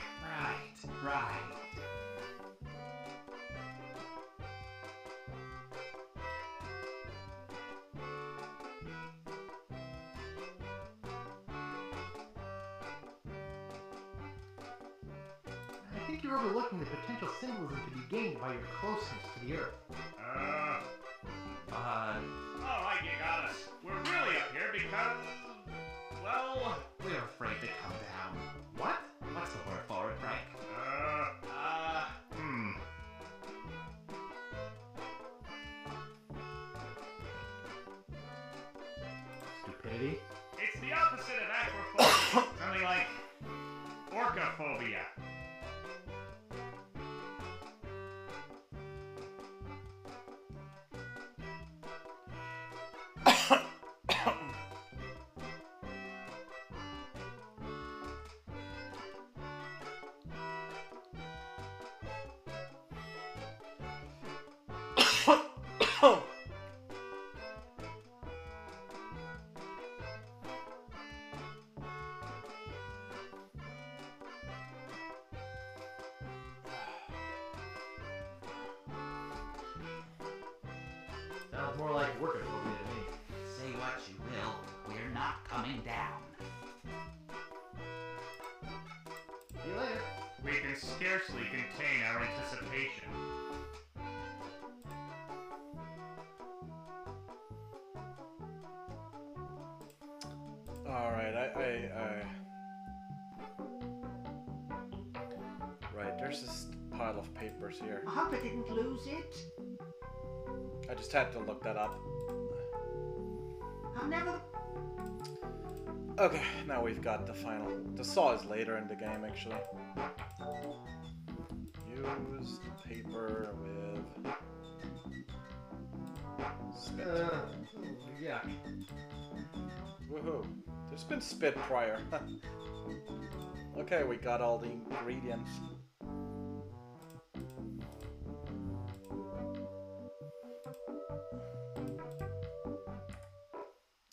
Right. I think you're overlooking the potential symbolism to be gained by your closeness to the Earth. Oh, I got us. We're really up here because, well, We're afraid to come down. What? What's the word for it, Frank? Stupidity? it's the opposite of acrophobia. Something like orcophobia. Sounds more like workophobia to me. Say what you will, we're not coming down. See you later. We can scarcely contain our anticipation. Alright, Right, there's this pile of papers here. I hope I didn't lose it. I just had to look that up. I've never... Okay, now we've got the final. The saw is later in the game, actually. Use paper with spit. Yeah. Woohoo! There's been spit prior. Okay, we got all the ingredients.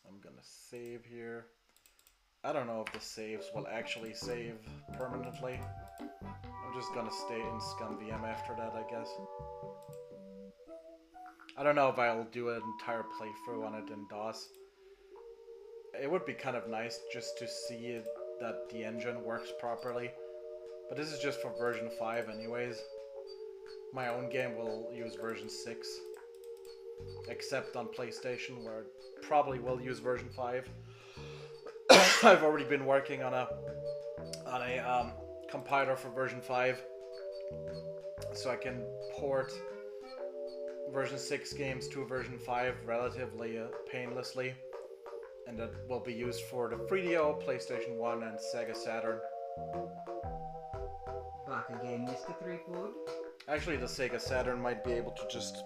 I'm gonna save here. I don't know if the saves will actually save permanently. I'm just gonna stay in ScummVM after that, I guess. I don't know if I'll do an entire playthrough on it in DOS. It would be kind of nice just to see it, that the engine works properly. But this is just for version 5 anyways. My own game will use version 6. Except on PlayStation, where it probably will use version 5. I've already been working on a compiler for version 5, so I can port version 6 games to version 5 relatively painlessly, and that will be used for the 3DO, PlayStation 1, and Sega Saturn. Back again, Mr. Threepwood. Actually, the Sega Saturn might be able to just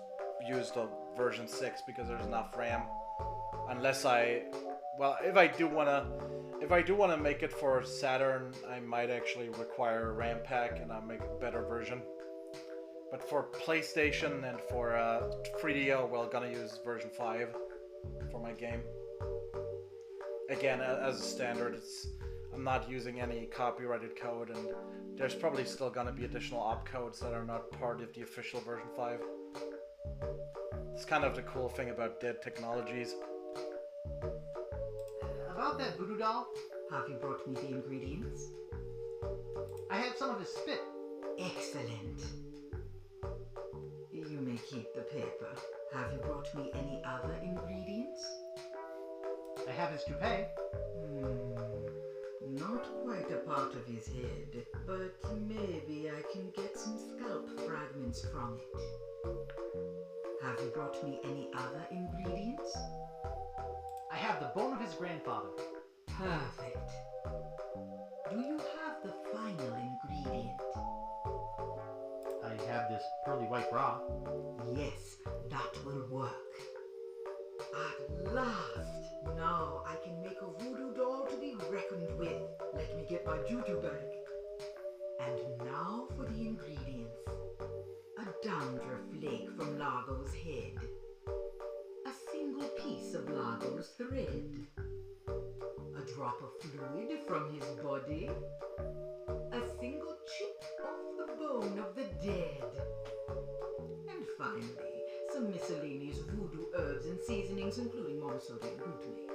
use the version 6 because there's enough RAM. Unless well, if I do wanna make it for Saturn, I might actually require a RAM pack and I'll make a better version. But for PlayStation and for 3DO, we're gonna use version 5 for my game. Again, as a standard, I'm not using any copyrighted code, and there's probably still gonna be additional opcodes that are not part of the official version 5. It's kind of the cool thing about dead technologies. About that voodoo doll, Have you brought me the ingredients? I had some of his spit. Excellent. You may keep the paper. Have you brought me any other ingredients? I have his toupee. Not quite a part of his head, but maybe I can get some scalp fragments from it. Have you brought me any other ingredients? I have the bone of his grandfather. Perfect. Do you have the final ingredient? I have this pearly white bra. Yes, that will work. At last! Now I can make a voodoo doll to be reckoned with. Let me get my jute bag. And now for the ingredients. A dandruff flake from Largo's head. A single piece of Largo's thread. A drop of fluid from his body. A single chip off the bone of the dead. And finally, some miscellaneous voodoo herbs and seasonings, including monosodium glutamate.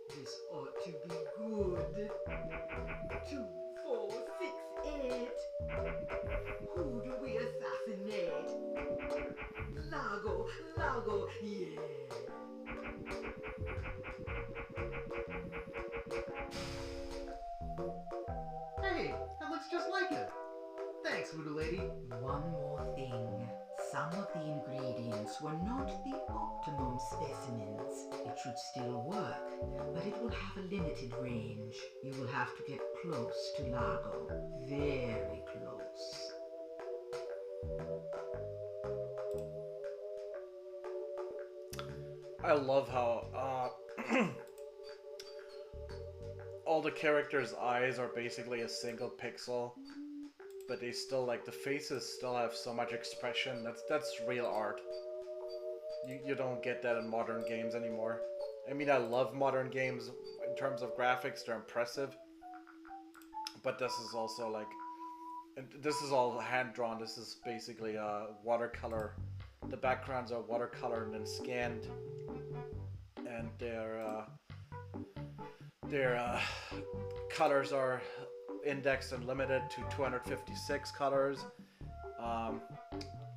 This ought to be good. 2, 4, 6, 8. Who do we assassinate? Largo, yeah. Hey, that looks just like it. Thanks, voodoo lady. One more thing. Some of the ingredients were not the optimum specimens. It should still work, but it will have a limited range. You will have to get close to Largo. Very close. I love how all the characters' eyes are basically a single pixel, but they still, like, the faces still have so much expression. That's real art. You don't get that in modern games anymore. I mean, I love modern games in terms of graphics, they're impressive, but this is also like, this is all hand-drawn. This is basically watercolor. The backgrounds are watercolor and then scanned, and their colors are indexed and limited to 256 colors.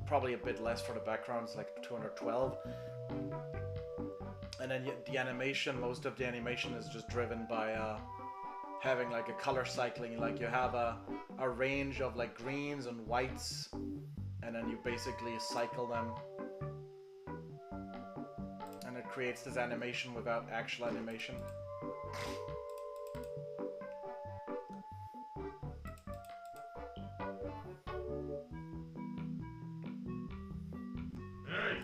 Probably a bit less for the backgrounds, like 212. And then the animation, most of the animation is just driven by having like a color cycling. Like you have a range of like greens and whites, and then you basically cycle them, and it creates this animation without actual animation. Hey,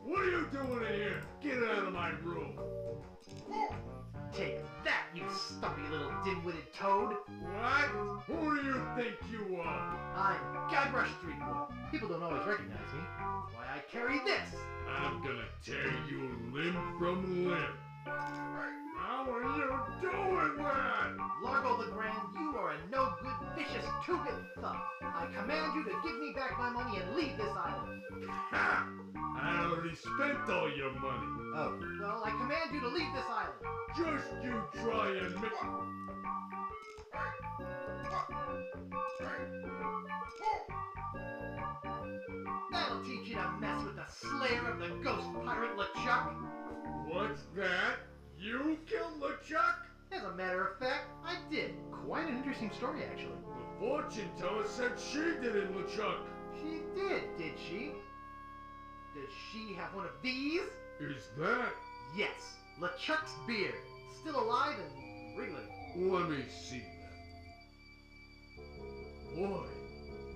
what are you doing in here? Get out of my room. Take that, you stumpy little dim-witted toad! What? Who do you think you are? I'm Guybrush Threepwood. People don't always recognize me. That's why I carry this! I'm gonna tear you limb from limb. How are you doing that? Largo the Grand, you are a no-good, vicious, two-bit thug. I command you to give me back my money and leave this island. Ha! I already spent all your money. Oh. Well, I command you to leave this island. Just you try and make... That'll teach you to mess with the slayer of the ghost pirate LeChuck. What's that? You killed LeChuck? As a matter of fact, I did. Quite an interesting story, actually. The fortune teller said she did it, LeChuck. She did she? Does she have one of these? Is that? Yes, LeChuck's beard. Still alive and wriggling. Let me see that. Boy,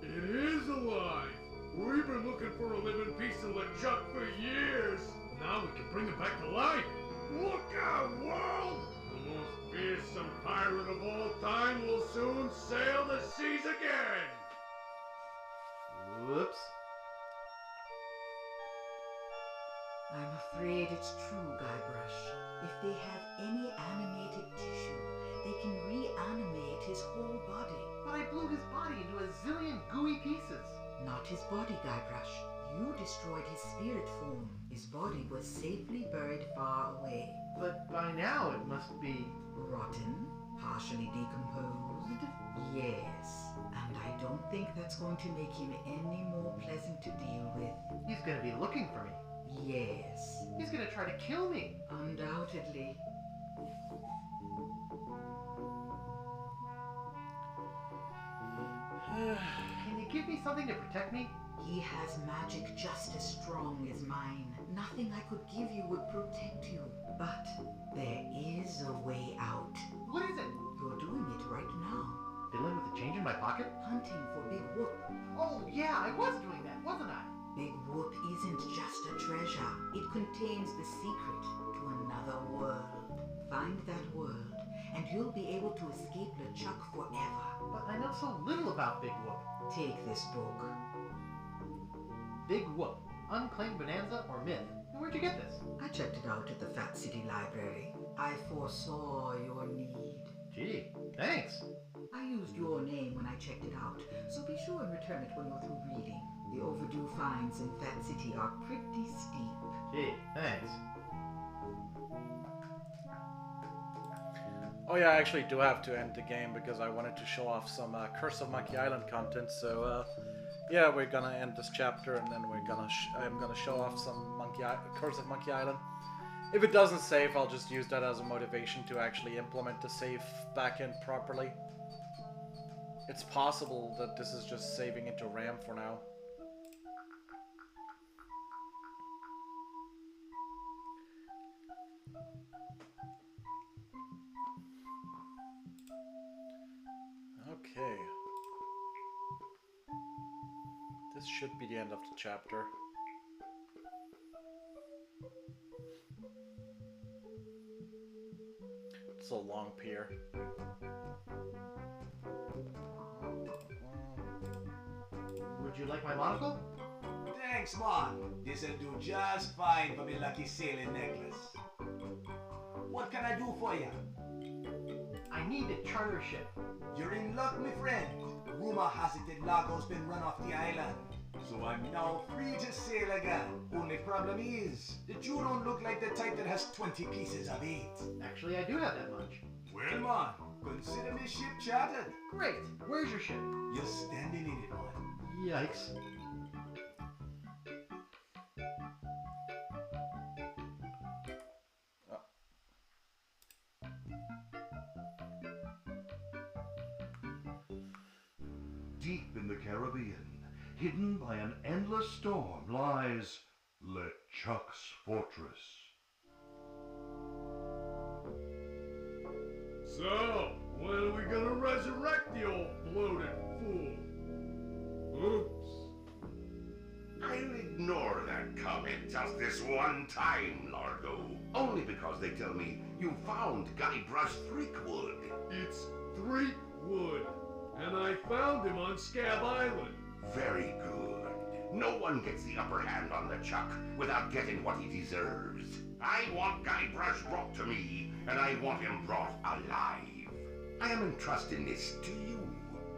it is alive. We've been looking for a living piece of LeChuck for years. Now we can bring him back to life. Look out, world! The most fearsome pirate of all time will soon sail the seas again. Whoops. I'm afraid it's true, Guybrush. If they have any animated tissue, they can reanimate his whole body. But I blew his body into a zillion gooey pieces. Not his body, Guybrush. You destroyed his spirit form. His body was safely buried far away. But by now it must be... Rotten? Partially decomposed? Yes. And I don't think that's going to make him any more pleasant to deal with. He's gonna be looking for me. Yes. He's gonna try to kill me. Undoubtedly. Can you give me something to protect me? He has magic just as strong as mine. Nothing I could give you would protect you. But there is a way out. What is it? You're doing it right now. Fiddling with the change in my pocket? Hunting for Big Whoop. Oh yeah, I was doing that, wasn't I? Big Whoop isn't just a treasure. It contains the secret to another world. Find that world, and you'll be able to escape LeChuck forever. But I know so little about Big Whoop. Take this book. Big Whoop. Unclaimed Bonanza or Myth? And where'd you get this? I checked it out at the Fat City Library. I foresaw your need. Gee, thanks. I used your name when I checked it out, so be sure and return it when you're through reading. The overdue fines in Fat City are pretty steep. Gee, thanks. Oh yeah, I actually do have to end the game because I wanted to show off some Curse of Monkey Island content. So yeah, we're gonna end this chapter and then I'm gonna show off some Curse of Monkey Island. If it doesn't save, I'll just use that as a motivation to actually implement the save backend properly. It's possible that this is just saving into RAM for now. Okay. This should be the end of the chapter. It's a long pier. Would you like my monocle? Thanks, man. This'll do just fine for me lucky sailing necklace. What can I do for you? I need to charter a ship. You're in luck, my friend. Rumor has it that Largo's been run off the island. So I'm now free to sail again. Only problem is that you don't look like the type that has 20 pieces of eight. Actually, I do have that much. Well, man, consider me ship chartered. Great. Where's your ship? You're standing in it, man. Yikes. Deep in the Caribbean, hidden by an endless storm, lies LeChuck's fortress. So, when are we gonna resurrect the old bloated fool? Oops. I'll ignore that comment just this one time, Largo. Only because they tell me you found Guybrush Threepwood. It's Threepwood, and I found him on Scab Island. Very good. No one gets the upper hand on the Chuck without getting what he deserves. I want Guybrush brought to me, and I want him brought alive. I am entrusting this to you.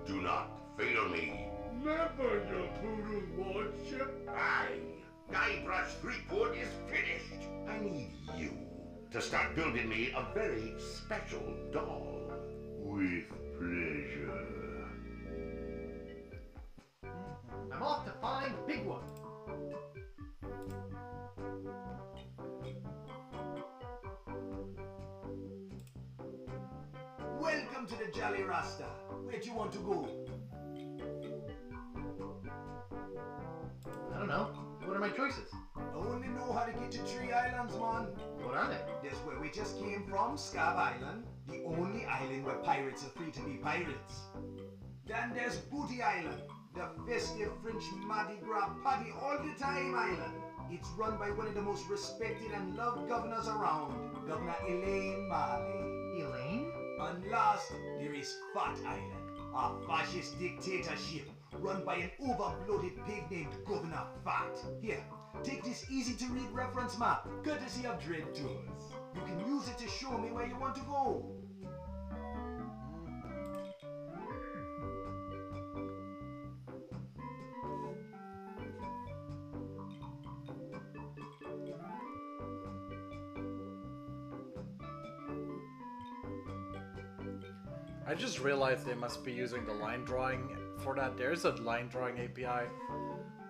Do not fail me. Never, your voodoo lordship. Aye. Guybrush Threepwood is finished. I need you to start building me a very special doll. With pleasure. I'm off to find Big One. Welcome to the Jolly Rasta. Where do you want to go? I don't know. What are my choices? I only know how to get to Tree Islands, man. What are they? There's where we just came from, Scab Island, the only island where pirates are free to be pirates. Then there's Booty Island, the festive French Mardi Gras party all the time island. It's run by one of the most respected and loved governors around, Governor Elaine Marley. Elaine? And last, there is Fat Island, a fascist dictatorship run by an over-bloated pig named Governor Fat. Here, take this easy-to-read reference map, courtesy of Dread Tours. You can use it to show me where you want to go. I just realized they must be using the line drawing for that. There's a line drawing API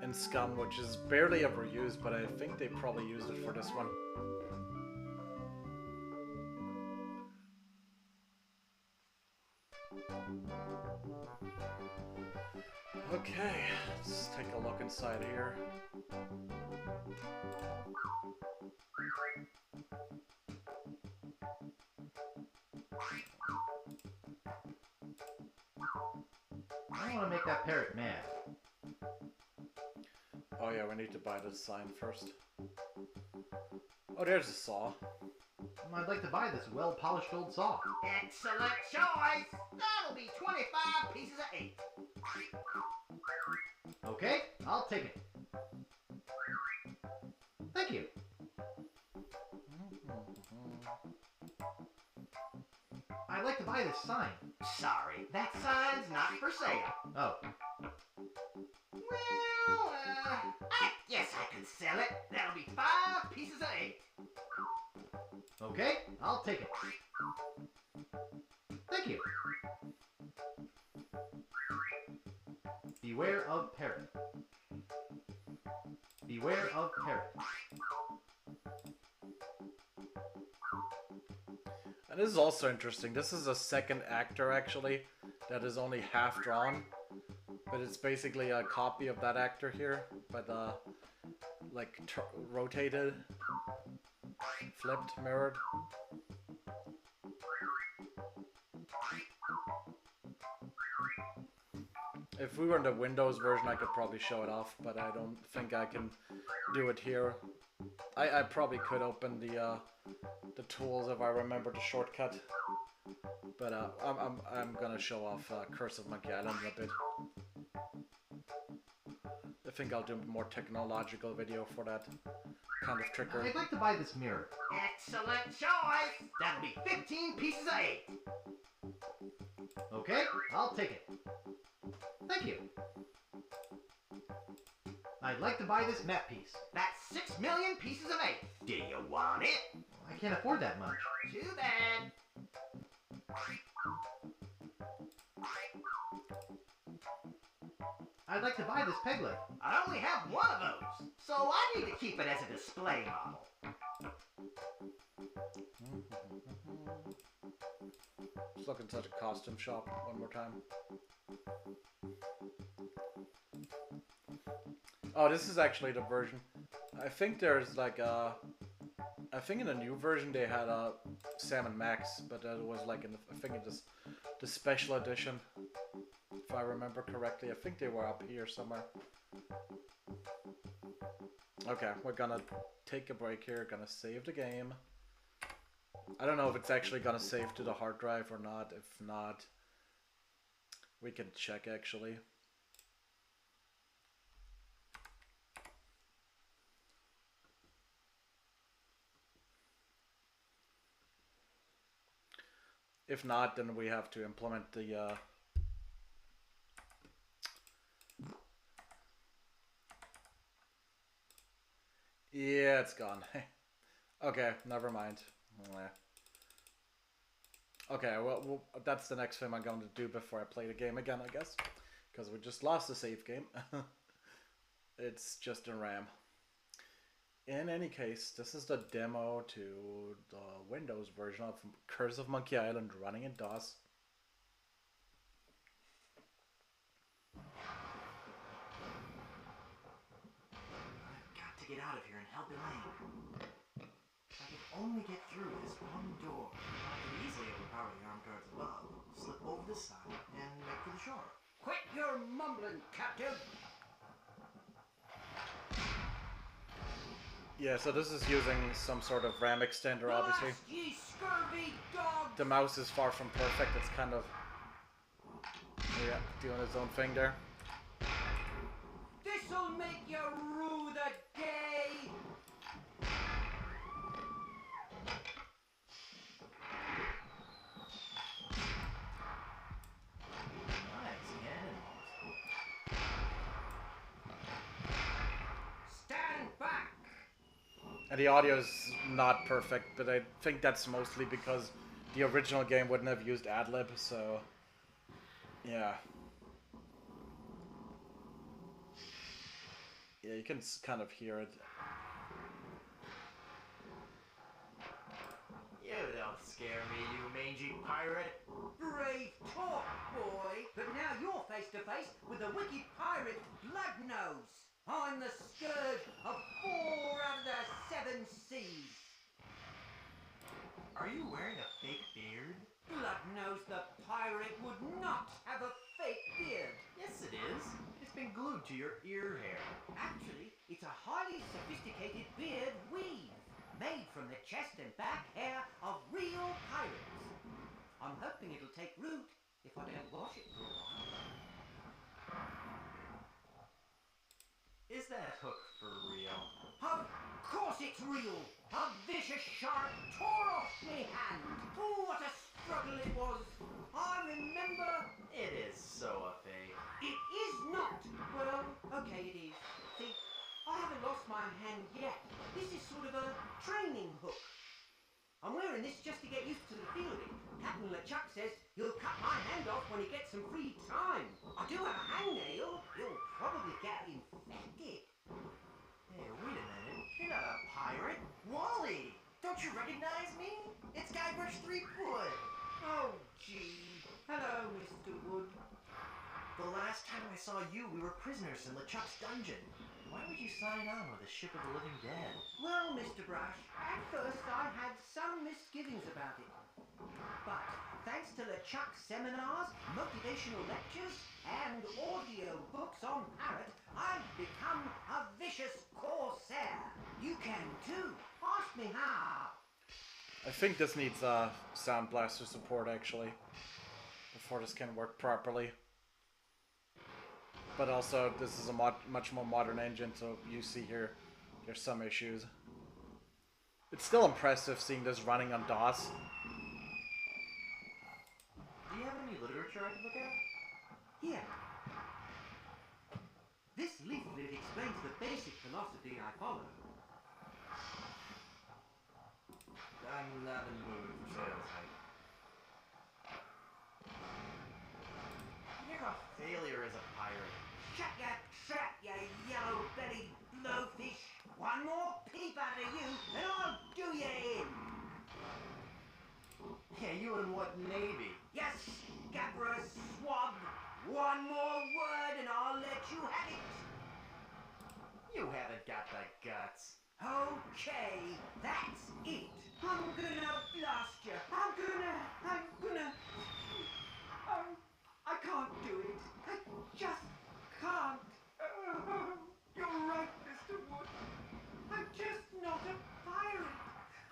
in Scum, which is barely ever used, but I think they probably used it for this one. Okay, let's take a look inside here. I don't want to make that parrot mad. Oh yeah, we need to buy the sign first. Oh, there's a saw. I'd like to buy this well-polished old saw. Excellent choice! That'll be 25 pieces of 8. Okay, I'll take it. Thank you. I'd like to buy this sign. Sorry, that sign's not for sale. Oh. Well, I guess I can sell it. That'll be 5 pieces of 8. Okay, I'll take it. Thank you. Beware of parrot. Beware of parrot. And this is also interesting. This is a second actor, actually, that is only half drawn. But it's basically a copy of that actor here, but like rotated, flipped, mirrored. If we were in the Windows version, I could probably show it off, but I don't think I can do it here. I probably could open the tools if I remember the shortcut, but I'm gonna show off Curse of Monkey Island in a bit. I think I'll do a more technological video for that kind of trickery. I'd like to buy this mirror. Excellent choice! That'll be 15 pieces of 8. Okay, I'll take it. Thank you. I'd like to buy this map piece. That's 6 million pieces of 8. Do you want it? I can't afford that much. Too bad. I'd like to buy this peg leg. I only have one of those, so I need to keep it as a display model. Let's look inside a costume shop one more time. Oh, this is actually the version. I think there's like a... I think in the new version they had Salmon Max, but it was like in the, I think it was the special edition, if I remember correctly. I think they were up here somewhere. Okay, we're gonna take a break here, gonna save the game. I don't know if it's actually gonna save to the hard drive or not. If not, we can check actually. If not, then we have to implement the yeah, it's gone. Okay, never mind. Okay, well, that's the next thing I'm going to do before I play the game again, I guess. Because we just lost the save game. It's just in RAM. In any case, this is the demo to the Windows version of Curse of Monkey Island running in DOS. I've got to get out of here and help Elaine. If I could only get through this one door, I could easily overpower the armed guards above, slip over the side, and make for the shore. Quit your mumbling, Captain! Yeah, so this is using some sort of RAM extender, obviously. Blast ye scurvy dogs! The mouse is far from perfect. It's kind of, yeah, doing its own thing there. This'll make you rue the day! Nice cannons. Stand back! And the audio is not perfect, but I think that's mostly because the original game wouldn't have used ad-lib, so yeah. Yeah, you can kind of hear it. You don't scare me, you mangy pirate. Brave talk, boy! But now you're face to face with the wicked pirate Bloodnose! I'm the scourge of 4 out of the 7 seas! Are you wearing a fake beard? Bloodnose the pirate would not have a fake beard! Yes, it is. It's been glued to your ear hair. Actually, it's a highly sophisticated beard weave, made from the chest and back hair of real pirates. I'm hoping it'll take root if I don't wash it for a while. Is that hook for real? Of course it's real! A vicious shark tore off me hand! Oh, what a struggle it was! I remember... It is so a fake. It is not! Well, okay it is. See, I haven't lost my hand yet. This is sort of a training hook. I'm wearing this just to get used to the feel of it. Captain LeChuck says he'll cut my hand off when he gets some free time. I do have a hangnail. He'll probably get infected. Hey, wait a minute. You're not a pirate. Wally! Don't you recognize me? It's Guybrush Threepwood. Oh, gee. Hello, Mr. Wood. The last time I saw you, we were prisoners in LeChuck's dungeon. Why would you sign on with a ship of the living dead? Well, Mr. Brush, at first I had some misgivings about it. But thanks to LeChuck's seminars, motivational lectures, and audio books on Parrot, I've become a vicious corsair. You can too. Ask me how. I think this needs Sound Blaster support actually, before this can work properly. But also, this is a much more modern engine, so you see here, there's some issues. It's still impressive seeing this running on DOS. Do you have any literature I can look at? Here. This leaflet explains the basic philosophy I follow. I'm not in the mood for sales hype. You're a failure as a pirate. Shut your trap, you yellow-bellied blowfish! One more peep out of you, and I'll do you in! Yeah, you in what navy? Yes, Gabra Swab! One more word and I'll let you have it! You haven't got the guts. Okay, that's it. I'm gonna blast you. I can't do it. I just can't. You're right, Mr. Wood. I'm just not a pirate.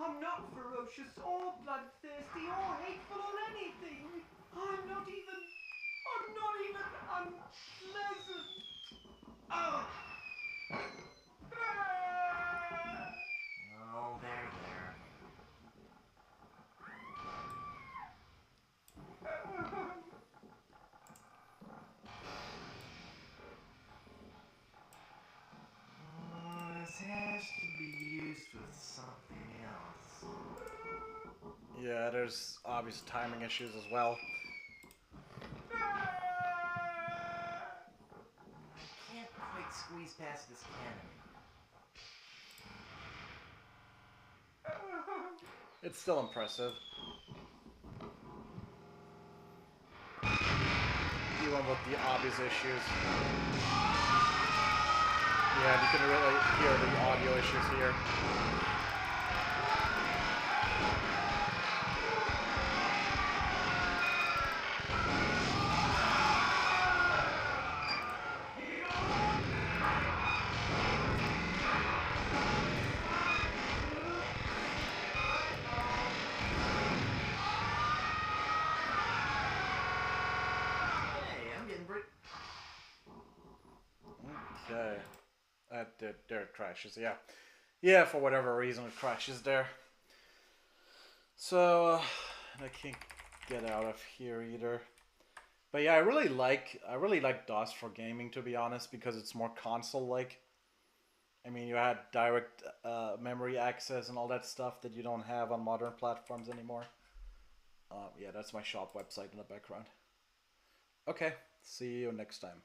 I'm not ferocious or bloodthirsty or hateful or anything. I'm not even unpleasant. Oh. Oh, there. This has to be used with something else. Yeah, there's obvious timing issues as well. I can't quite squeeze past this cannon. It's still impressive. Even with the obvious issues. Yeah, you can really hear the audio issues here. Okay. There it crashes, yeah. Yeah, for whatever reason it crashes there. So, I can't get out of here either. But yeah, I really like DOS for gaming, to be honest, because it's more console-like. I mean, you had direct memory access and all that stuff that you don't have on modern platforms anymore. Yeah, that's my shop website in the background. Okay, see you next time.